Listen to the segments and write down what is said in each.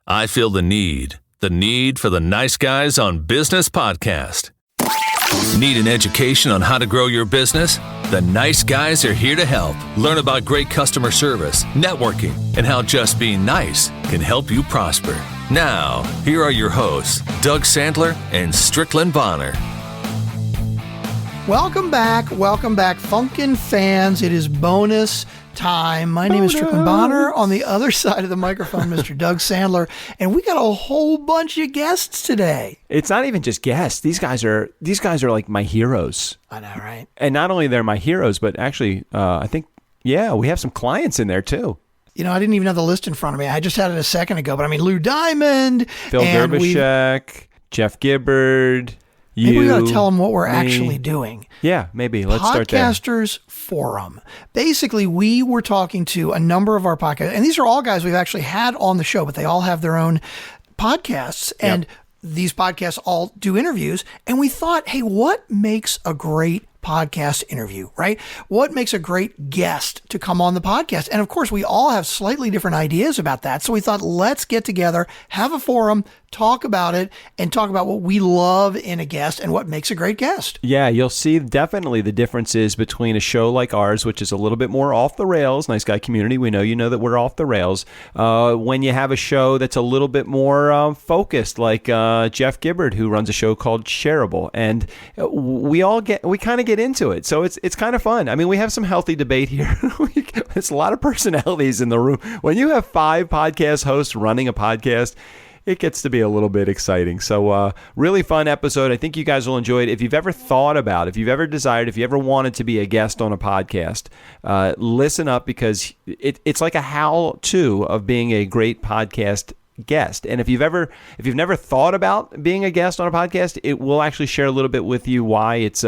I feel the need for the Nice Guys on Business podcast. Need an education on how to grow your business? The Nice Guys are here to help. Learn about great customer service, networking, and how just being nice can help you prosper. Now, here are your hosts, Doug Sandler and Strickland Bonner. Welcome back, Funkin' fans. It is bonus time. My name is Strickland Bonner. On the other side of the microphone, Mr. Doug Sandler, and we got a whole bunch of guests today. It's not even just guests. These guys are like my heroes. I know, right? And not only they're my heroes, but actually, I think, we have some clients in there too. You know, I didn't even have the list in front of me. I just had it a second ago. But I mean, Lou Diamond, Phil Gerbyshak, Jeff Gibbard. Maybe we got to tell them what we're actually doing. Yeah, maybe. Let's start there. Podcasters Forum. Basically, we were talking to a number of our podcasts, and these are all guys we've actually had on the show, but they all have their own podcasts, and these podcasts all do interviews. And we thought, hey, what makes a great podcast interview, right? What makes a great guest to come on the podcast? And of course, we all have slightly different ideas about that. So we thought, let's get together, have a forum, talk about it, and talk about what we love in a guest and what makes a great guest. Yeah, you'll see definitely the differences between a show like ours, which is a little bit more off the rails. Nice Guy community, we know that we're off the rails. When you have a show that's a little bit more focused, like Jeff Gibbard, who runs a show called Shareable, and we kind of get into it. So it's kind of fun. I mean, we have some healthy debate here. It's a lot of personalities in the room. When you have 5 podcast hosts running a podcast, it gets to be a little bit exciting. So really fun episode. I think you guys will enjoy it. If you've ever thought about, if you've ever desired, if you ever wanted to be a guest on a podcast, listen up, because it's like a how-to of being a great podcast guest. And if you've never thought about being a guest on a podcast, it will actually share a little bit with you why it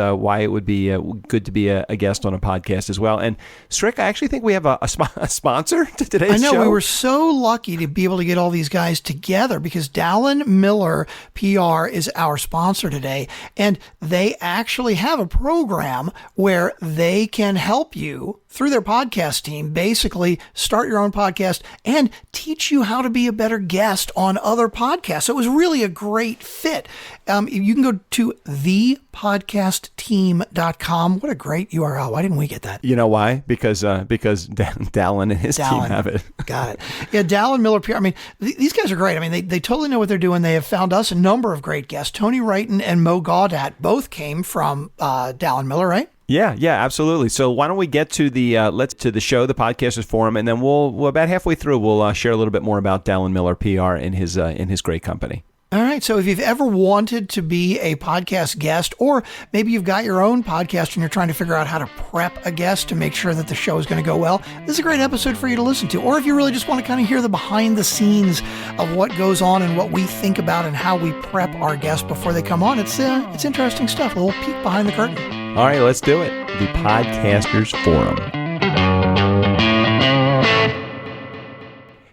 would be good to be a guest on a podcast as well. And Strick, I actually think we have a sponsor to today's show. I know, we were so lucky to be able to get all these guys together, because Dallin Miller PR is our sponsor today, and they actually have a program where they can help you through their podcast team, basically start your own podcast and teach you how to be a better guest on other podcasts. So it was really a great fit. You can go to thepodcastteam.com. What a great URL. Why didn't we get that? You know why? Because Dallin and his team have it. Got it. Yeah, Dallin Miller PR. I mean, these guys are great. I mean, they totally know what they're doing. They have found us a number of great guests. Tony Wrighton and Mo Gaudat both came from Dallin Miller, right? Yeah, absolutely. So why don't we get to the show, the Podcasters Forum, and then we'll about halfway through we'll share a little bit more about Dallin Miller PR and his great company. All right. So if you've ever wanted to be a podcast guest, or maybe you've got your own podcast and you're trying to figure out how to prep a guest to make sure that the show is going to go well, this is a great episode for you to listen to. Or if you really just want to kind of hear the behind the scenes of what goes on and what we think about and how we prep our guests before they come on, it's interesting stuff. A little peek behind the curtain. All right, let's do it. The Podcasters Forum.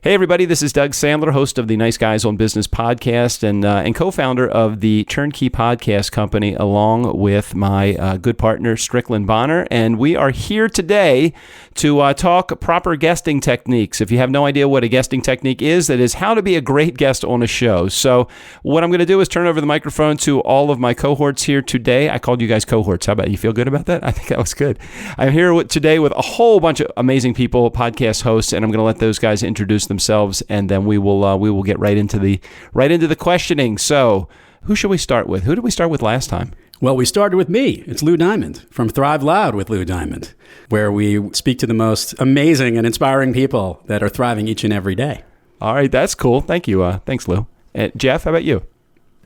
Hey, everybody, this is Doug Sandler, host of the Nice Guys on Business podcast and co-founder of the Turnkey Podcast Company, along with my good partner, Strickland Bonner. And we are here today to talk proper guesting techniques. If you have no idea what a guesting technique is, that is how to be a great guest on a show. So what I'm going to do is turn over the microphone to all of my cohorts here today. I called you guys cohorts. How about you? Feel good about that? I think that was good. I'm here today with a whole bunch of amazing people, podcast hosts, and I'm going to let those guys introduce themselves, and then we will get right into the questioning. So, who should we start with? Who did we start with last time? Well, we started with me. It's Lou Diamond from Thrive Loud with Lou Diamond, where we speak to the most amazing and inspiring people that are thriving each and every day. All right, that's cool. Thank you. Thanks, Lou. Jeff, how about you?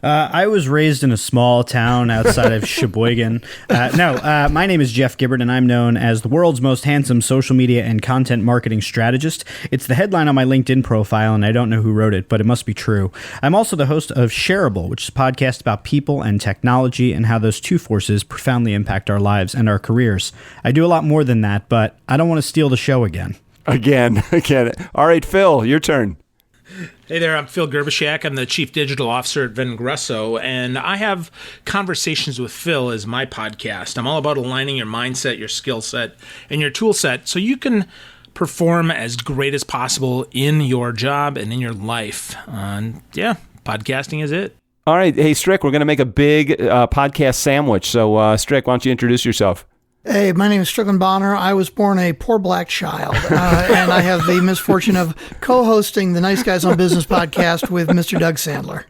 I was raised in a small town outside of Sheboygan. My name is Jeff Gibbard, and I'm known as the world's most handsome social media and content marketing strategist. It's the headline on my LinkedIn profile, and I don't know who wrote it, but it must be true. I'm also the host of Shareable, which is a podcast about people and technology and how those two forces profoundly impact our lives and our careers. I do a lot more than that, but I don't want to steal the show again. Again. All right, Phil, your turn. Hey there, I'm Phil Gerbyshak. I'm the Chief Digital Officer at Vengresso, and I have Conversations with Phil as my podcast. I'm all about aligning your mindset, your skill set, and your tool set so you can perform as great as possible in your job and in your life. And yeah, podcasting is it. All right. Hey, Strick, we're going to make a big podcast sandwich. So, Strick, why don't you introduce yourself? Hey, my name is Strickland Bonner. I was born a poor black child, and I have the misfortune of co-hosting the Nice Guys on Business podcast with Mr. Doug Sandler.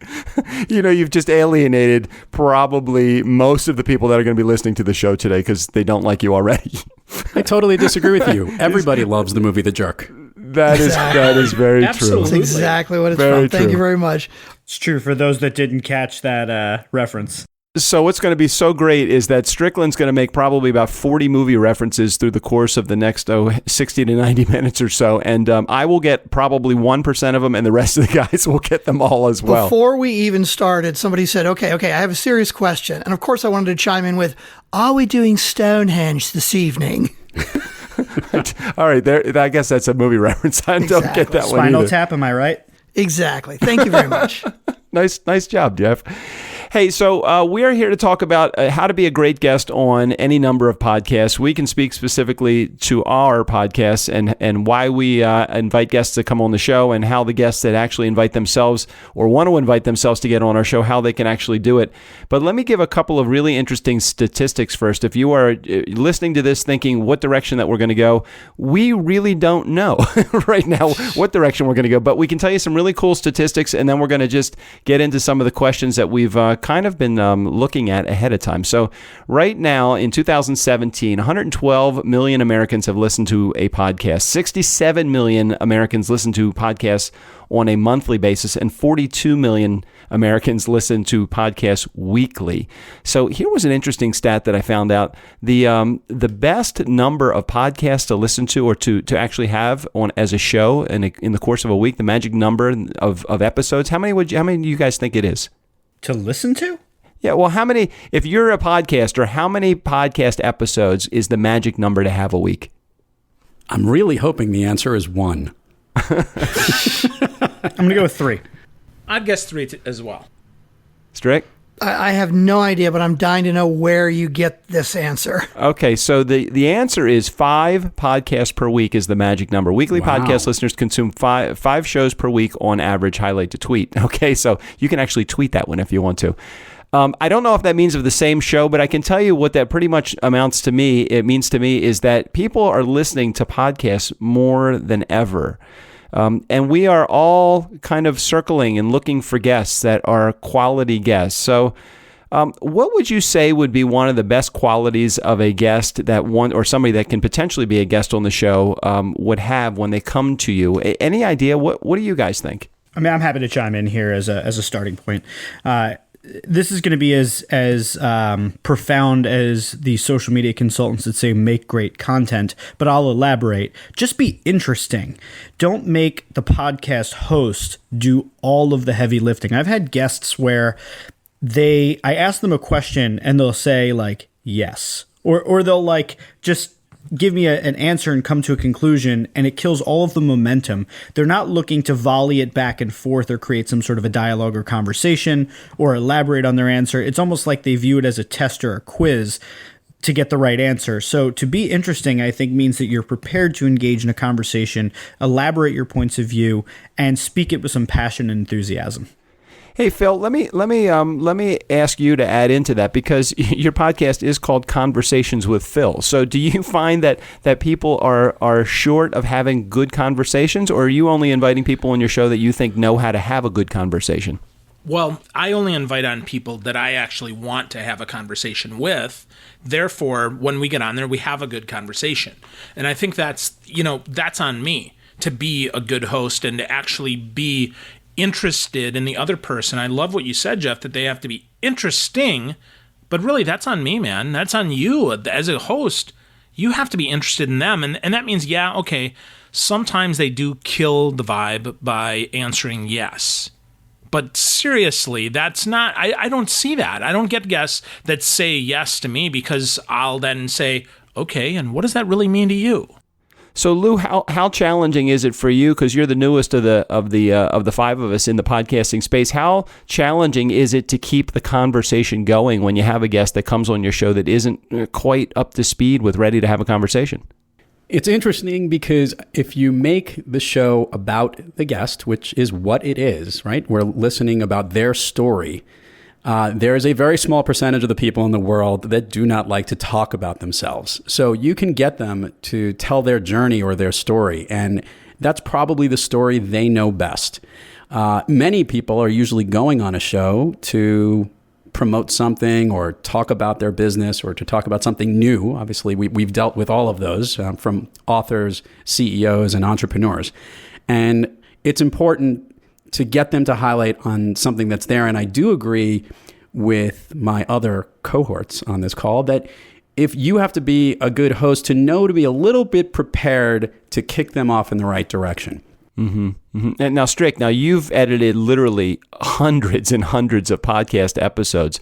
You know, you've just alienated probably most of the people that are going to be listening to the show today because they don't like you already. I totally disagree with you. Everybody loves the movie The Jerk. That is very true. That's exactly what it's Very from. Thank true. you very much. It's true for those that didn't catch that reference. So what's going to be so great is that Strickland's going to make probably about 40 movie references through the course of the next 60 to 90 minutes or so. And I will get probably 1% of them, and the rest of the guys will get them all as well. Before we even started, somebody said, okay, I have a serious question. And of course, I wanted to chime in with, are we doing Stonehenge this evening? All right, I guess that's a movie reference. I don't get that one Spinal either. Tap, am I right? Exactly. Thank you very much. Nice job, Jeff. Hey, so we are here to talk about how to be a great guest on any number of podcasts. We can speak specifically to our podcasts and why we invite guests to come on the show, and how the guests that actually invite themselves or want to invite themselves to get on our show, how they can actually do it. But let me give a couple of really interesting statistics first. If you are listening to this thinking what direction that we're going to go, we really don't know right now what direction we're going to go. But we can tell you some really cool statistics, and then we're going to just get into some of the questions that we've kind of been looking at ahead of time. So right now in 2017, 112 million Americans have listened to a podcast. 67 million Americans listen to podcasts on a monthly basis, and 42 million Americans listen to podcasts weekly. So here was an interesting stat that I found out. The best number of podcasts to listen to, or to actually have on as a show in the course of a week, the magic number of episodes, how many do you guys think it is? To listen to? Yeah, well, how many, if you're a podcaster, how many podcast episodes is the magic number to have a week? I'm really hoping the answer is 1. I'm going to go with 3. I'd guess 3 as well. Strick? I have no idea, but I'm dying to know where you get this answer. Okay, so the answer is 5 podcasts per week is the magic number. Weekly podcast listeners consume five shows per week on average, highlight to tweet. Okay, so you can actually tweet that one if you want to. I don't know if that means of the same show, but I can tell you what that pretty much amounts to me. It means to me is that people are listening to podcasts more than ever. And we are all kind of circling and looking for guests that are quality guests. So what would you say would be one of the best qualities of a guest that one, or somebody that can potentially be a guest on the show, would have when they come to you? Any idea? What do you guys think? I mean, I'm happy to chime in here as a starting point. This is going to be as profound as the social media consultants that say make great content, but I'll elaborate. Just be interesting. Don't make the podcast host do all of the heavy lifting. I've had guests where I ask them a question and they'll say like, yes, or they'll like just give me an answer and come to a conclusion, and it kills all of the momentum. They're not looking to volley it back and forth or create some sort of a dialogue or conversation or elaborate on their answer. It's almost like they view it as a test or a quiz to get the right answer. So to be interesting, I think, means that you're prepared to engage in a conversation, elaborate your points of view, and speak it with some passion and enthusiasm. Hey, Phil, let me ask you to add into that, because your podcast is called Conversations with Phil. So do you find that people are short of having good conversations, or are you only inviting people on your show that you think know how to have a good conversation? Well, I only invite on people that I actually want to have a conversation with. Therefore, when we get on there, we have a good conversation. And I think that's on me to be a good host and to actually be interested in the other person. I love what you said, Jeff, that they have to be interesting, but really that's on me, man. That's on you. As a host, you have to be interested in them. And that means, yeah, okay, sometimes they do kill the vibe by answering yes. But seriously, that's not, I don't see that. I don't get guests that say yes to me, because I'll then say, okay, and what does that really mean to you? So Lou, how challenging is it for you? Because you're the newest of the five of us in the podcasting space. How challenging is it to keep the conversation going when you have a guest that comes on your show that isn't quite up to speed with ready to have a conversation? It's interesting because if you make the show about the guest, which is what it is, right? We're listening about their story. There is a very small percentage of the people in the world that do not like to talk about themselves. So you can get them to tell their journey or their story, and that's probably the story they know best. Many people are usually going on a show to promote something or talk about their business or to talk about something new. Obviously, we've dealt with all of those from authors, CEOs, and entrepreneurs. And it's important to get them to highlight on something that's there. And I do agree with my other cohorts on this call that if you have to be a good host to know to be a little bit prepared to kick them off in the right direction. Mm-hmm. Mm-hmm. And now, Strick, you've edited literally hundreds and hundreds of podcast episodes.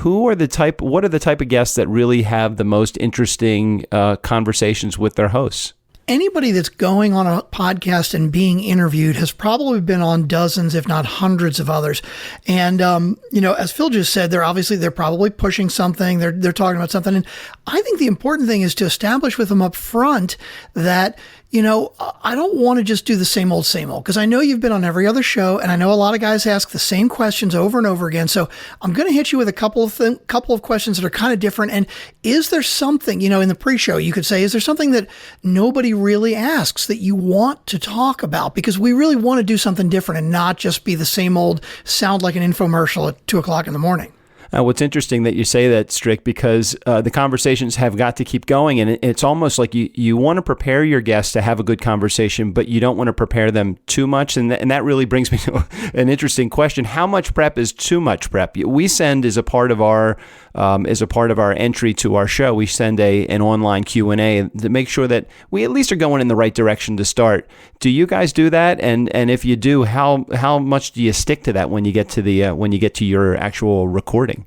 What are the type of guests that really have the most interesting conversations with their hosts? Anybody that's going on a podcast and being interviewed has probably been on dozens, if not hundreds of others. And, as Phil just said, they're probably pushing something. They're talking about something. And I think the important thing is to establish with them up front that, I don't want to just do the same old, because I know you've been on every other show and I know a lot of guys ask the same questions over and over again. So I'm going to hit you with a couple of questions that are kind of different. And is there something, in the pre-show, you could say, is there something that nobody really asks that you want to talk about? Because we really want to do something different and not just be the same old, sound like an infomercial at 2:00 in the morning. What's interesting that you say that, Strick, because the conversations have got to keep going, and it's almost like you want to prepare your guests to have a good conversation, but you don't want to prepare them too much, and that really brings me to an interesting question: how much prep is too much prep? We send as a part of our entry to our show, we send an online Q&A to make sure that we at least are going in the right direction to start. Do you guys do that? And if you do, how much do you stick to that when you get to your actual recording?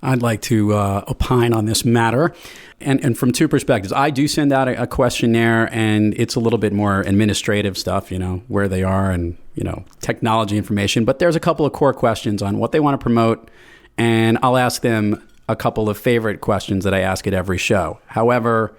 I'd like to opine on this matter. And from two perspectives. I do send out a questionnaire, and it's a little bit more administrative stuff, where they are and, technology information. But there's a couple of core questions on what they want to promote, and I'll ask them a couple of favorite questions that I ask at every show. However,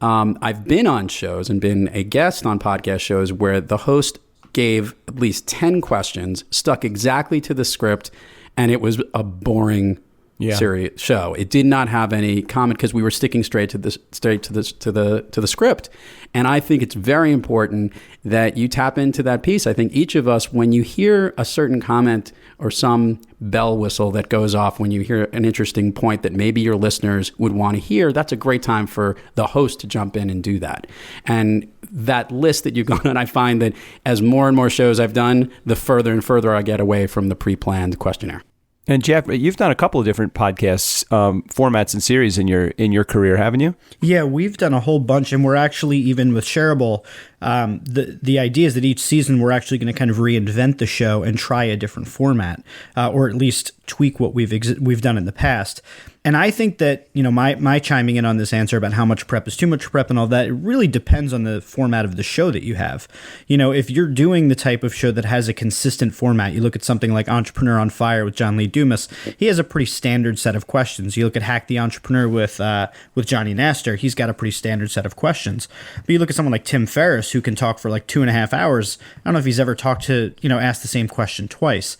I've been on shows and been a guest on podcast shows where the host gave at least 10 questions, stuck exactly to the script, and it was a boring serious show. It did not have any comment because we were sticking straight to the script. And I think it's very important that you tap into that piece. I think each of us, when you hear a certain comment or some bell whistle that goes off when you hear an interesting point that maybe your listeners would want to hear, that's a great time for the host to jump in and do that. And that list that you've gone on, I find that as more and more shows I've done, the further and further I get away from the pre-planned questionnaire. And Jeff, you've done a couple of different podcasts, formats and series in your career, haven't you? Yeah, we've done a whole bunch, and we're actually, even with Shareable, the idea is that each season we're actually going to kind of reinvent the show and try a different format, or at least tweak what we've done in the past. And I think that, my chiming in on this answer about how much prep is too much prep and all that, it really depends on the format of the show that you have. If you're doing the type of show that has a consistent format, you look at something like Entrepreneur on Fire with John Lee Dumas, he has a pretty standard set of questions. You look at Hack the Entrepreneur with Johnny Nastor, he's got a pretty standard set of questions. But you look at someone like Tim Ferriss, who can talk for like 2.5 hours. I don't know if he's ever talked to, asked the same question twice.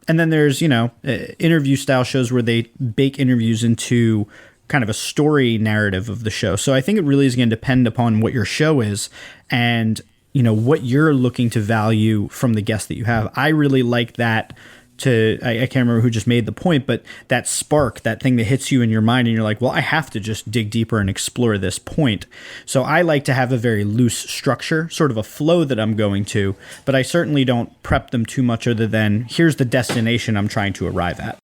And then there's, interview style shows where they bake interviews into kind of a story narrative of the show. So I think it really is going to depend upon what your show is and, what you're looking to value from the guest that you have. I really like that I can't remember who just made the point, but that spark, that thing that hits you in your mind and you're like, well, I have to just dig deeper and explore this point. So I like to have a very loose structure, sort of a flow that I'm going to, but I certainly don't prep them too much other than here's the destination I'm trying to arrive at.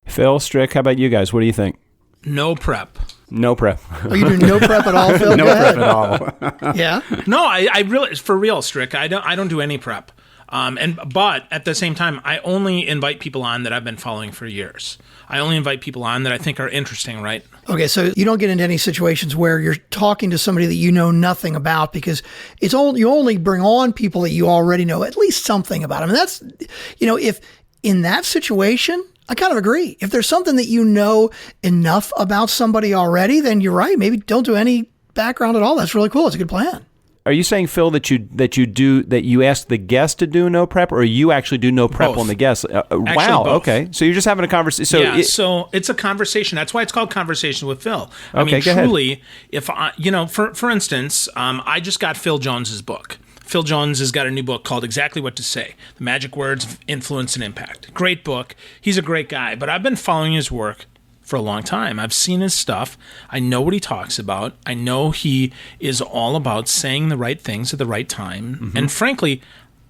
Phil, Strick, how about you guys? What do you think? No prep. No prep. Are you doing no prep at all, Phil? No prep at all. Yeah? No, I really, for real, Strick, I don't do any prep. But at the same time, I only invite people on that I've been following for years. I only invite people on that I think are interesting, right? Okay, so you don't get into any situations where you're talking to somebody that you know nothing about because you only bring on people that you already know at least something about them. And that's, if in that situation, I kind of agree. If there's something that you know enough about somebody already, then you're right. Maybe don't do any background at all. That's really cool. It's a good plan. Are you saying, Phil, that you ask the guest to do no prep, or you actually do no prep Both. on the guest? Wow. Both. Okay. So you're just having a conversation. So it's a conversation. That's why it's called Conversation with Phil. Okay, go truly, ahead. if I, for instance, I just got Phil Jones's book. Phil Jones has got a new book called Exactly What to Say: The Magic Words of Influence and Impact. Great book. He's a great guy, but I've been following his work for a long time. I've seen his stuff. I know what he talks about. I know he is all about saying the right things at the right time. Mm-hmm. And frankly,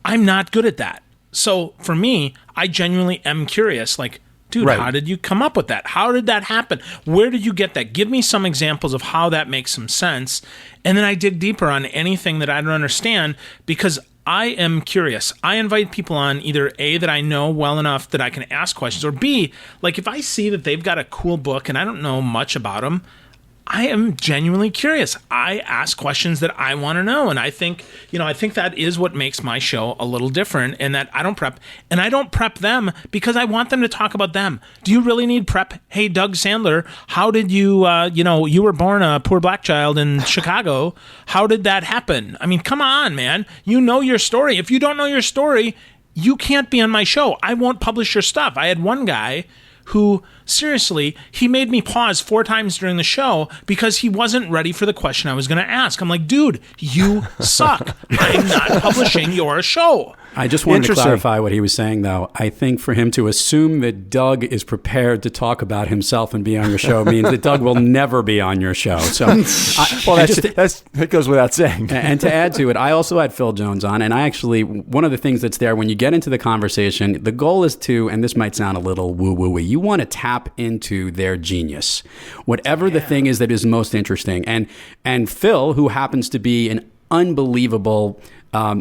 I'm not good at that. So for me, I genuinely am curious, like, dude, Right. How did you come up with that? How did that happen? Where did you get that? Give me some examples of how that makes some sense. And then I dig deeper on anything that I don't understand, because I am curious. I invite people on, either A, that I know well enough that I can ask questions, or B, like if I see that they've got a cool book and I don't know much about them, I am genuinely curious. I ask questions that I want to know. And I think that is what makes my show a little different, and that I don't prep. And I don't prep them because I want them to talk about them. Do you really need prep? Hey, Doug Sandler, how did you, you were born a poor black child in Chicago. How did that happen? I mean, come on, man. You know your story. If you don't know your story, you can't be on my show. I won't publish your stuff. I had one guy who, seriously, he made me pause 4 times during the show because he wasn't ready for the question I was going to ask. I'm like, dude, you suck. I'm not publishing your show. I just wanted to clarify what he was saying, though. I think for him to assume that Doug is prepared to talk about himself and be on your show means that Doug will never be on your show. So, that goes without saying. And to add to it, I also had Phil Jones on, and I actually, one of the things that's there when you get into the conversation, the goal is to, and this might sound a little woo-woo-y, you want to tap into their genius, whatever the thing is that is most interesting. And Phil, who happens to be an unbelievable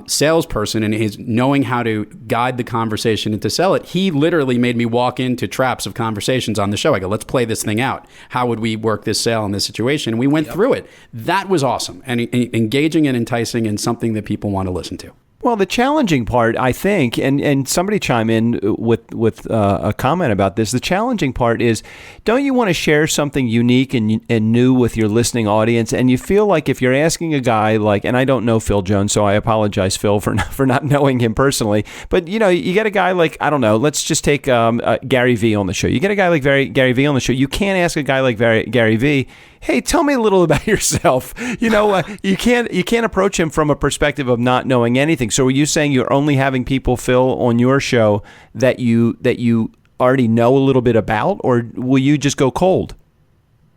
salesperson and is knowing how to guide the conversation and to sell it, he literally made me walk into traps of conversations on the show. I go, let's play this thing out. How would we work this sale in this situation? And we went through it. That was awesome and engaging and enticing and something that people want to listen to. Well, the challenging part, I think, and somebody chime in with a comment about this. The challenging part is, don't you want to share something unique and new with your listening audience? And you feel like if you're asking a guy like, and I don't know Phil Jones, so I apologize, Phil, for not knowing him personally. But you get a guy like, I don't know, let's just take Gary Vee on the show. You get a guy like Gary Vee on the show. You can't ask a guy like Gary Vee, hey, tell me a little about yourself. You can't approach him from a perspective of not knowing anything. So are you saying you're only having people, Phil, on your show that you already know a little bit about, or will you just go cold?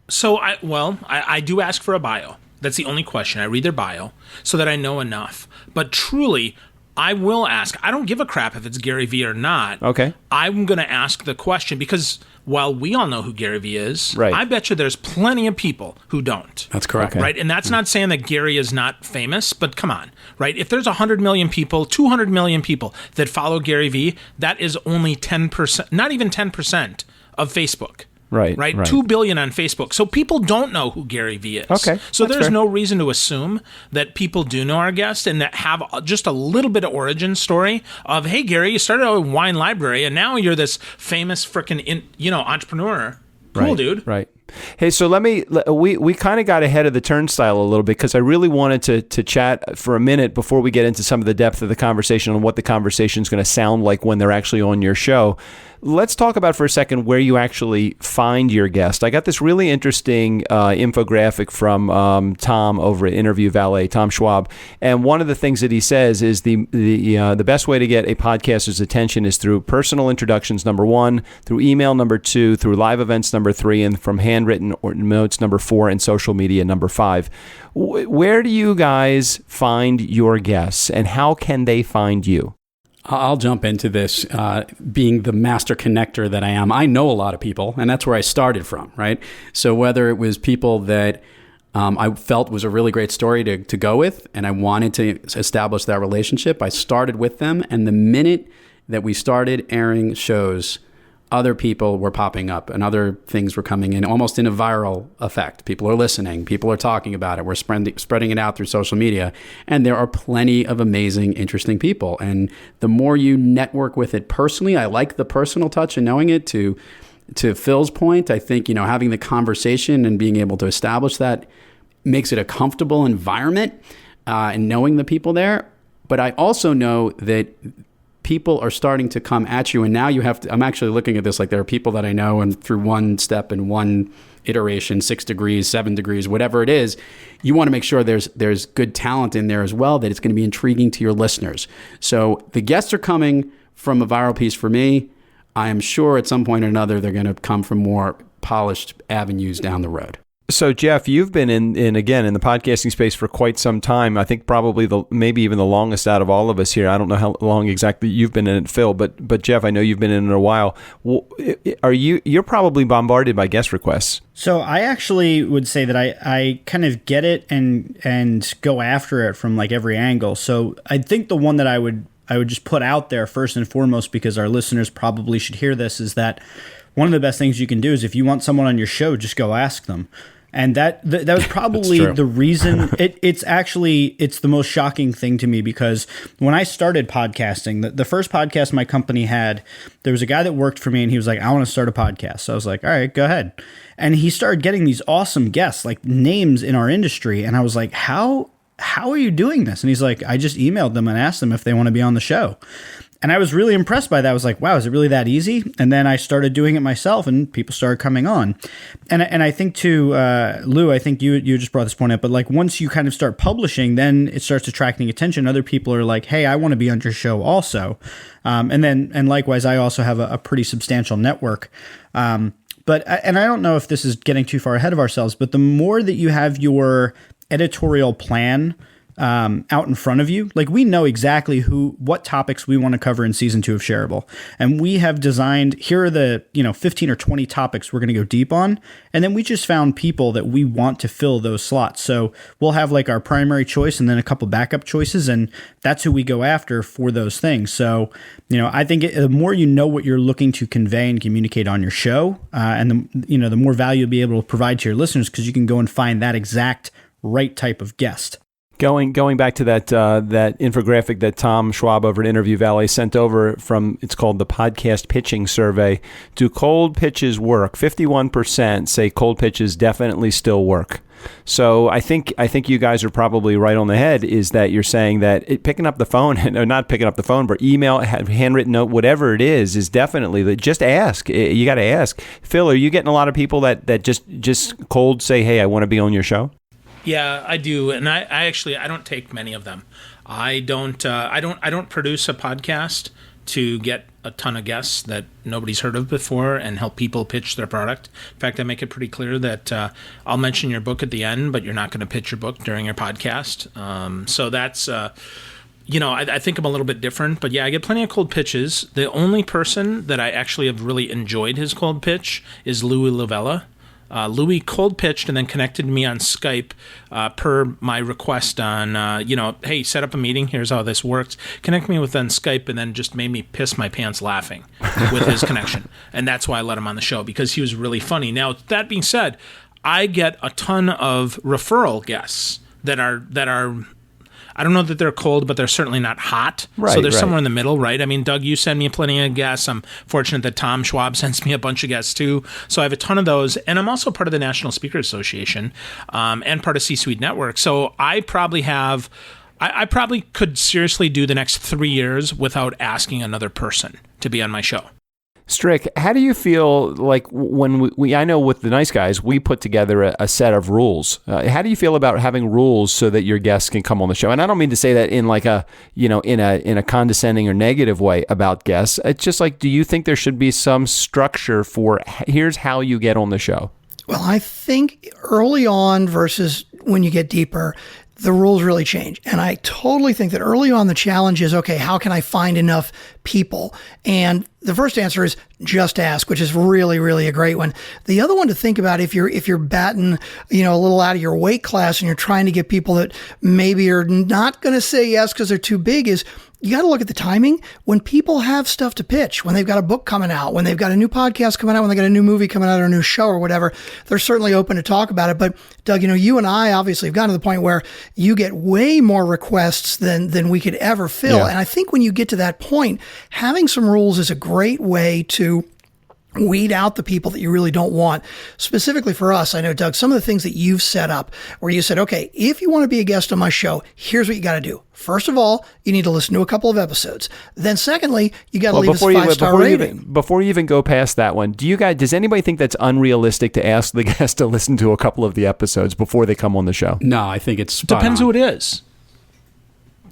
So I do ask for a bio. That's the only question. I read their bio so that I know enough. But truly, I will ask. I don't give a crap if it's Gary Vee or not. Okay. I'm going to ask the question because while we all know who Gary Vee is, right. I bet you there's plenty of people who don't. That's correct. Right? And that's not saying that Gary is not famous, but come on, right? If there's 100 million people, 200 million people that follow Gary Vee, that is only 10%, not even 10% of Facebook. Right. 2 billion on Facebook. So people don't know who Gary Vee is. Okay. So there's fair. no reason to assume that people do know our guest and that have just a little bit of origin story of, hey, Gary, you started out with Wine Library and now you're this famous freaking entrepreneur. Cool, right, dude. Right. Hey, so we kind of got ahead of the turnstile a little bit because I really wanted to chat for a minute before we get into some of the depth of the conversation and what the conversation is going to sound like when they're actually on your show. Let's talk about for a second where you actually find your guest. I got this really interesting infographic from Tom over at Interview Valet, Tom Schwab, and one of the things that he says is the best way to get a podcaster's attention is through personal introductions, number 1, through email, number 2, through live events, number 3, and from handwritten notes, number 4, and social media, number 5. Where do you guys find your guests, and how can they find you? I'll jump into this, being the master connector that I am. I know a lot of people, and that's where I started from, right? So whether it was people that I felt was a really great story to go with, and I wanted to establish that relationship, I started with them. And the minute that we started airing shows, other people were popping up and other things were coming in almost in a viral effect. People are listening. People are talking about it. We're spreading it out through social media. And there are plenty of amazing, interesting people. And the more you network with it personally, I like the personal touch and knowing it. To Phil's point, I think, having the conversation and being able to establish that makes it a comfortable environment and knowing the people there. But I also know that people are starting to come at you, and now you have to, I'm actually looking at this like there are people that I know, and through one step and one iteration, 6 degrees, 7 degrees, whatever it is, you want to make sure there's good talent in there as well, that it's going to be intriguing to your listeners. So the guests are coming from a viral piece for me. I am sure at some point or another they're going to come from more polished avenues down the road. So Jeff, you've been in the podcasting space for quite some time. I think probably maybe even the longest out of all of us here. I don't know how long exactly you've been in it, Phil, but Jeff, I know you've been in it a while. You're probably bombarded by guest requests. So I actually would say that I kind of get it and go after it from like every angle. So I think the one that I would just put out there first and foremost, because our listeners probably should hear this, is that one of the best things you can do is if you want someone on your show, just go ask them. And that was probably the reason. It's the most shocking thing to me, because when I started podcasting, the first podcast my company had, there was a guy that worked for me and he was like, I want to start a podcast. So I was like, all right, go ahead. And he started getting these awesome guests, like names in our industry. And I was like, how are you doing this? And he's like, I just emailed them and asked them if they want to be on the show. And I was really impressed by that. I was like, wow, is it really that easy? And then I started doing it myself and people started coming on. And I think too, Lou, I think you just brought this point up, but like once you kind of start publishing, then it starts attracting attention. Other people are like, hey, I want to be on your show also. And likewise, I also have a pretty substantial network. But I don't know if this is getting too far ahead of ourselves, but the more that you have your editorial plan out in front of you, like we know exactly what topics we want to cover in season 2 of Shareable, and we have designed, here are the 15 or 20 topics we're going to go deep on, and then we just found people that we want to fill those slots. So we'll have like our primary choice and then a couple backup choices, and that's who we go after for those things. So I think the more you know what you're looking to convey and communicate on your show, and the more value you'll be able to provide to your listeners, because you can go and find that exact right type of guest. Going back to that infographic that Tom Schwab over at Interview Valley sent over from, it's called the Podcast Pitching Survey. Do cold pitches work? 51% say cold pitches definitely still work. So I think you guys are probably right on the head, is that you're saying that picking up the phone, or not picking up the phone, but email, handwritten note, whatever it is definitely that. Just ask. You got to ask. Phil, are you getting a lot of people that just cold say, hey, I want to be on your show? Yeah, I do, and I don't take many of them. I don't produce a podcast to get a ton of guests that nobody's heard of before and help people pitch their product. In fact, I make it pretty clear that I'll mention your book at the end, but you're not going to pitch your book during your podcast. So that's I think I'm a little bit different, but yeah, I get plenty of cold pitches. The only person that I actually have really enjoyed his cold pitch is Louis Lavella. Louis cold pitched and then connected me on Skype per my request on, hey, set up a meeting. Here's how this works. Connect me with on Skype, and then just made me piss my pants laughing with his connection. And that's why I let him on the show, because he was really funny. Now, that being said, I get a ton of referral guests that are I don't know that they're cold, but they're certainly not hot. Right, so they're somewhere in the middle, right? I mean, Doug, you send me plenty of guests. I'm fortunate that Tom Schwab sends me a bunch of guests too. So I have a ton of those. And I'm also part of the National Speakers Association and part of C-Suite Network. So I probably could seriously do the next 3 years without asking another person to be on my show. Strick, how do you feel like when I know with the Nice Guys, we put together a set of rules. How do you feel about having rules so that your guests can come on the show? And I don't mean to say that in like in a condescending or negative way about guests. It's just like, do you think there should be some structure for here's how you get on the show? Well, I think early on versus when you get deeper, the rules really change. And I totally think that early on the challenge is, okay, how can I find enough people? And the first answer is just ask, which is really, really a great one. The other one to think about, if you're batting, a little out of your weight class and you're trying to get people that maybe are not going to say yes because they're too big, is you got to look at the timing. When people have stuff to pitch, when they've got a book coming out, when they've got a new podcast coming out, when they got a new movie coming out or a new show or whatever, they're certainly open to talk about it. But Doug, you and I obviously have gotten to the point where you get way more requests than we could ever fill. Yeah. And I think when you get to that point, having some rules is a great way to weed out the people that you really don't want. Specifically for us, I know, Doug, some of the things that you've set up where you said, okay, if you want to be a guest on my show, here's what you got to do. First of all, you need to listen to a couple of episodes. Then secondly, you got to leave us a 5-star rating. Before you even go past that one, does anybody think that's unrealistic to ask the guest to listen to a couple of the episodes before they come on the show? No, I think it's depends who it is.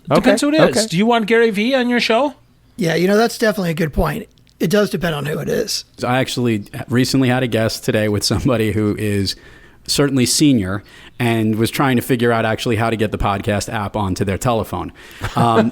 Depends who it is. Do you want Gary Vee on your show? Yeah, that's definitely a good point. It does depend on who it is. I actually recently had a guest today with somebody who is certainly senior and was trying to figure out actually how to get the podcast app onto their telephone.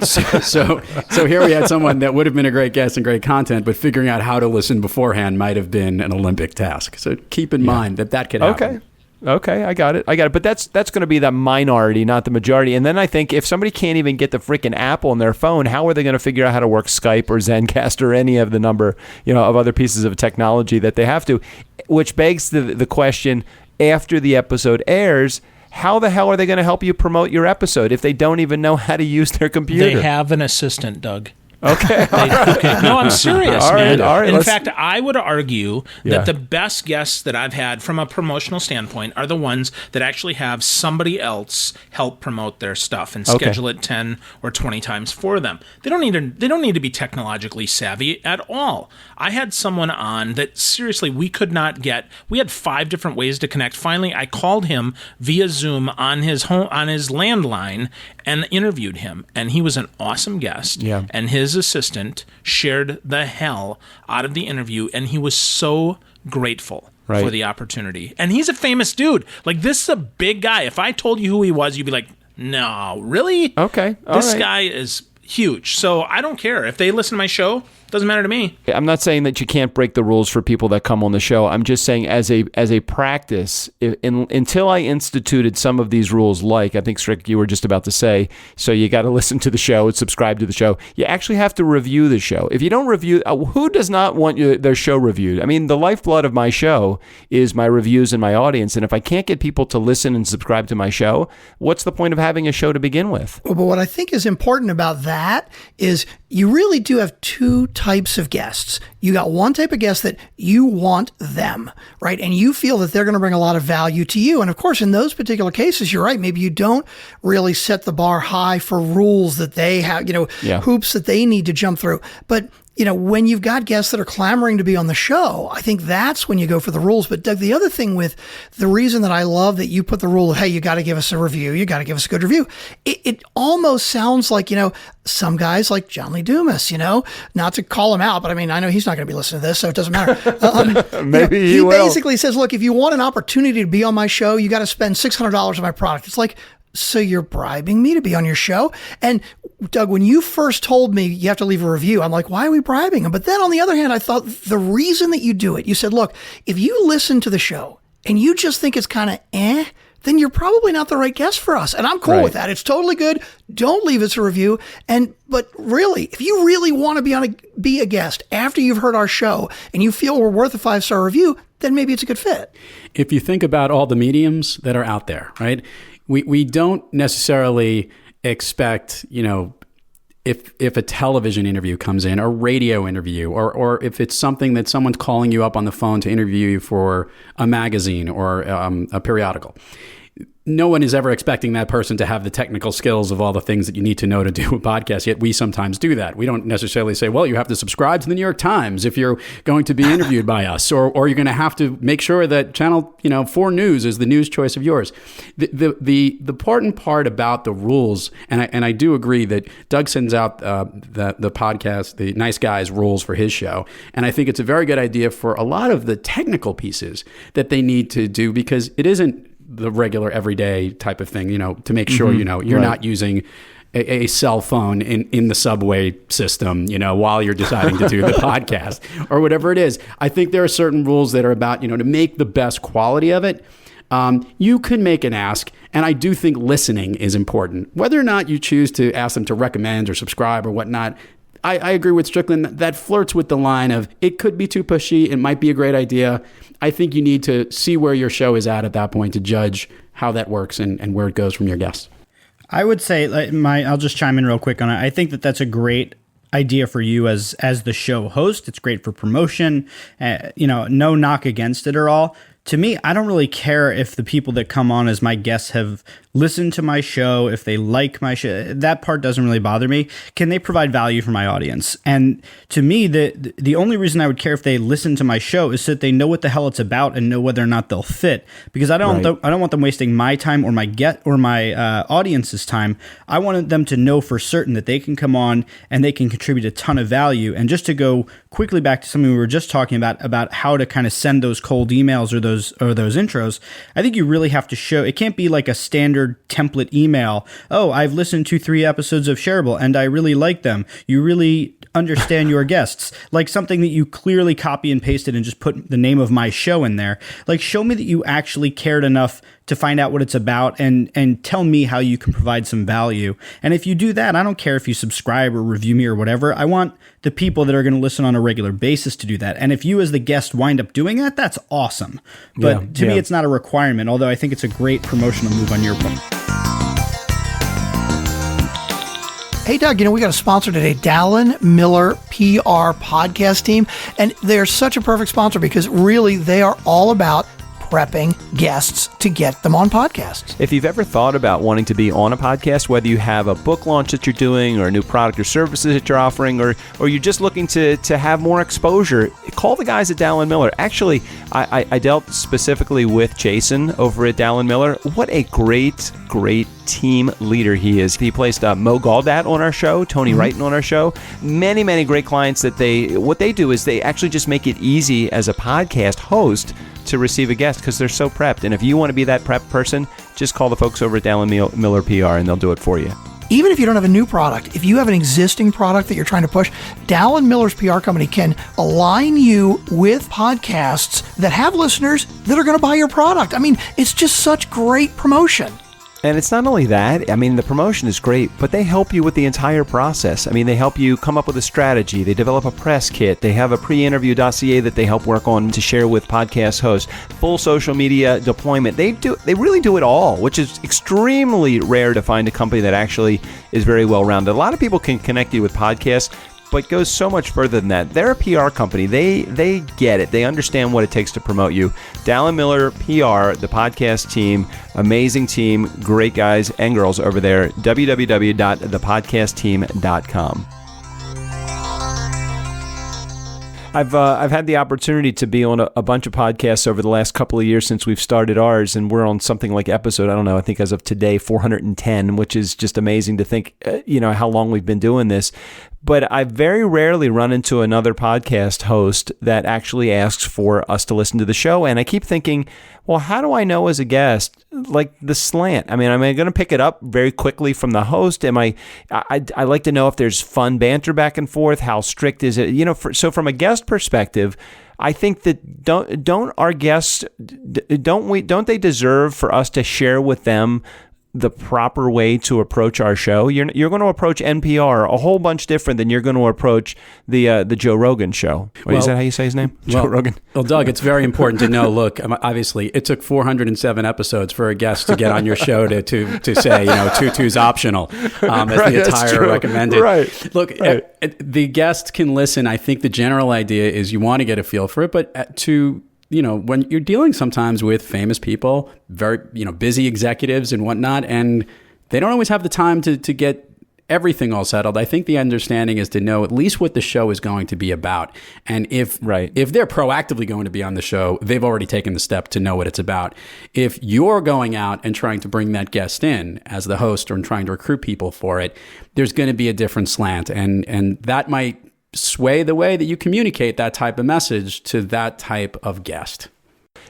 So here we had someone that would have been a great guest and great content, but figuring out how to listen beforehand might have been an Olympic task. So keep in mind that could happen. Okay, I got it. But that's going to be the minority, not the majority. And then I think if somebody can't even get the freaking app on their phone, how are they going to figure out how to work Skype or Zencastr or any of the number, of other pieces of technology that they have to? Which begs the question, after the episode airs, how the hell are they going to help you promote your episode if they don't even know how to use their computer? They have an assistant, Doug. Okay. No, I'm serious, man. All right, In fact, I would argue that the best guests that I've had from a promotional standpoint are the ones that actually have somebody else help promote their stuff and schedule it 10 or 20 times for them. They don't need to be technologically savvy at all. I had someone on that seriously we could not get. We had 5 different ways to connect. Finally, I called him via Zoom on his landline and interviewed him, and he was an awesome guest. Yeah. And his assistant shared the hell out of the interview, and he was so grateful for the opportunity. And he's a famous dude. Like, this is a big guy. If I told you who he was, you'd be like, no, really? Okay. This guy is huge. So I don't care. If they listen to my show, doesn't matter to me. I'm not saying that you can't break the rules for people that come on the show. I'm just saying as a practice, until I instituted some of these rules, like I think, Strick, you were just about to say, so you got to listen to the show and subscribe to the show. You actually have to review the show. If you don't review, who does not want their show reviewed? I mean, the lifeblood of my show is my reviews and my audience. And if I can't get people to listen and subscribe to my show, what's the point of having a show to begin with? Well, but what I think is important about that is you really do have 2 types of guests. You got one type of guest that you want them, right? And you feel that they're going to bring a lot of value to you. And of course, in those particular cases, you're right. Maybe you don't really set the bar high for rules that they have, hoops that they need to jump through. But when you've got guests that are clamoring to be on the show, I think that's when you go for the rules. But Doug, the other thing with the reason that I love that you put the rule of, hey, you got to give us a review, you got to give us a good review. It almost sounds like, some guys like John Lee Dumas, not to call him out, but I mean, I know he's not going to be listening to this, so it doesn't matter. Maybe he will. Basically says, look, if you want an opportunity to be on my show, you got to spend $600 on my product. It's like, so you're bribing me to be on your show? And Doug, when you first told me you have to leave a review, I'm like, why are we bribing him? But then on the other hand, I thought the reason that you do it, you said, look, if you listen to the show and you just think it's kind of then you're probably not the right guest for us. And I'm cool with that. It's totally good. Don't leave us a review. But really, if you really want to be a guest after you've heard our show and you feel we're worth a 5-star review, then maybe it's a good fit. If you think about all the mediums that are out there, right? We don't necessarily expect, if a television interview comes in, or radio interview, or if it's something that someone's calling you up on the phone to interview you for a magazine or a periodical. No one is ever expecting that person to have the technical skills of all the things that you need to know to do a podcast, yet we sometimes do that. We don't necessarily say, well, you have to subscribe to the New York Times if you're going to be interviewed by us, or you're going to have to make sure that Channel 4 News is the news choice of yours. The important part about the rules, and I do agree that Doug sends out the podcast, the Nice Guys rules for his show, and I think it's a very good idea for a lot of the technical pieces that they need to do, because it isn't the regular everyday type of thing, to make sure, you're not using a cell phone in the subway system, while you're deciding to do the podcast or whatever it is. I think there are certain rules that are about, to make the best quality of it. You can make an ask, and I do think listening is important. Whether or not you choose to ask them to recommend or subscribe or whatnot, I agree with Strickland. That flirts with the line of it could be too pushy. It might be a great idea. I think you need to see where your show is at that point to judge how that works and where it goes from your guests. I would say, I'll just chime in real quick on it. I think that that's a great idea for you as the show host. It's great for promotion. No knock against it at all. To me, I don't really care if the people that come on as my guests have listened to my show, if they like my show. That part doesn't really bother me. Can they provide value for my audience? And to me, the only reason I would care if they listen to my show is so that they know what the hell it's about and know whether or not they'll fit. Because I don't want them wasting my time or my audience's time. I wanted them to know for certain that they can come on and they can contribute a ton of value. And just to go quickly back to something we were just talking about how to kind of send those cold emails or those intros, I think you really have to show. It can't be like a standard template email. Oh, I've listened to 3 episodes of Shareable and I really like them. You really understand your guests. Like something that you clearly copy and pasted and just put the name of my show in there. Like, show me that you actually cared enough to find out what it's about and tell me how you can provide some value. And if you do that, I don't care if you subscribe or review me or whatever. I want the people that are going to listen on a regular basis to do that. And if you as the guest wind up doing that, that's awesome. But to me, it's not a requirement, although I think it's a great promotional move on your part. Hey, Doug, we got a sponsor today, Dallin Miller PR podcast team. And they're such a perfect sponsor because really they are all about prepping guests to get them on podcasts. If you've ever thought about wanting to be on a podcast, whether you have a book launch that you're doing or a new product or services that you're offering, or you're just looking to have more exposure, call the guys at Dallin Miller. Actually, I dealt specifically with Jason over at Dallin Miller. What a great team leader he is. He placed Mo Galdat on our show, Tony Wrighton on our show. Many great clients that what they do is they actually just make it easy as a podcast host to receive a guest because they're so prepped. And if you want to be that prepped person, just call the folks over at Dallin Miller PR and they'll do it for you. Even if you don't have a new product, if you have an existing product that you're trying to push, Dallin Miller's PR company can align you with podcasts that have listeners that are going to buy your product. I mean, it's just such great promotion. And it's not only that, I mean, the promotion is great, but they help you with the entire process. I mean, they help you come up with a strategy. They develop a press kit. They have a pre-interview dossier that they help work on to share with podcast hosts. Full social media deployment. They really do it all, which is extremely rare to find a company that actually is very well-rounded. A lot of people can connect you with podcasts, but goes so much further than that. They're a PR company. They get it. They understand what it takes to promote you. Dallin Miller PR, the podcast team, amazing team, great guys and girls over there. www.thepodcastteam.com. I've had the opportunity to be on a bunch of podcasts over the last couple of years since we've started ours, and we're on something like episode, I don't know, I think as of today, 410, which is just amazing to think, how long we've been doing this. But I very rarely run into another podcast host that actually asks for us to listen to the show. And I keep thinking, well, how do I know as a guest, like the slant? I mean, am I going to pick it up very quickly from the host? I like to know if there's fun banter back and forth. How strict is it? So from a guest perspective, I think that don't our guests, don't they deserve for us to share with them the proper way to approach our show? You're going to approach NPR a whole bunch different than you're going to approach the Joe Rogan show. Is that how you say his name? Joe Rogan. Well, Doug, it's very important to know, look, obviously it took 407 episodes for a guest to get on your show to say, tutu's optional as the attire recommended. Right. Look, the guest can listen. I think the general idea is you want to get a feel for it, but when you're dealing sometimes with famous people, very, busy executives and whatnot, and they don't always have the time to get everything all settled. I think the understanding is to know at least what the show is going to be about. And if they're proactively going to be on the show, they've already taken the step to know what it's about. If you're going out and trying to bring that guest in as the host or trying to recruit people for it, there's going to be a different slant. And that might sway the way that you communicate that type of message to that type of guest.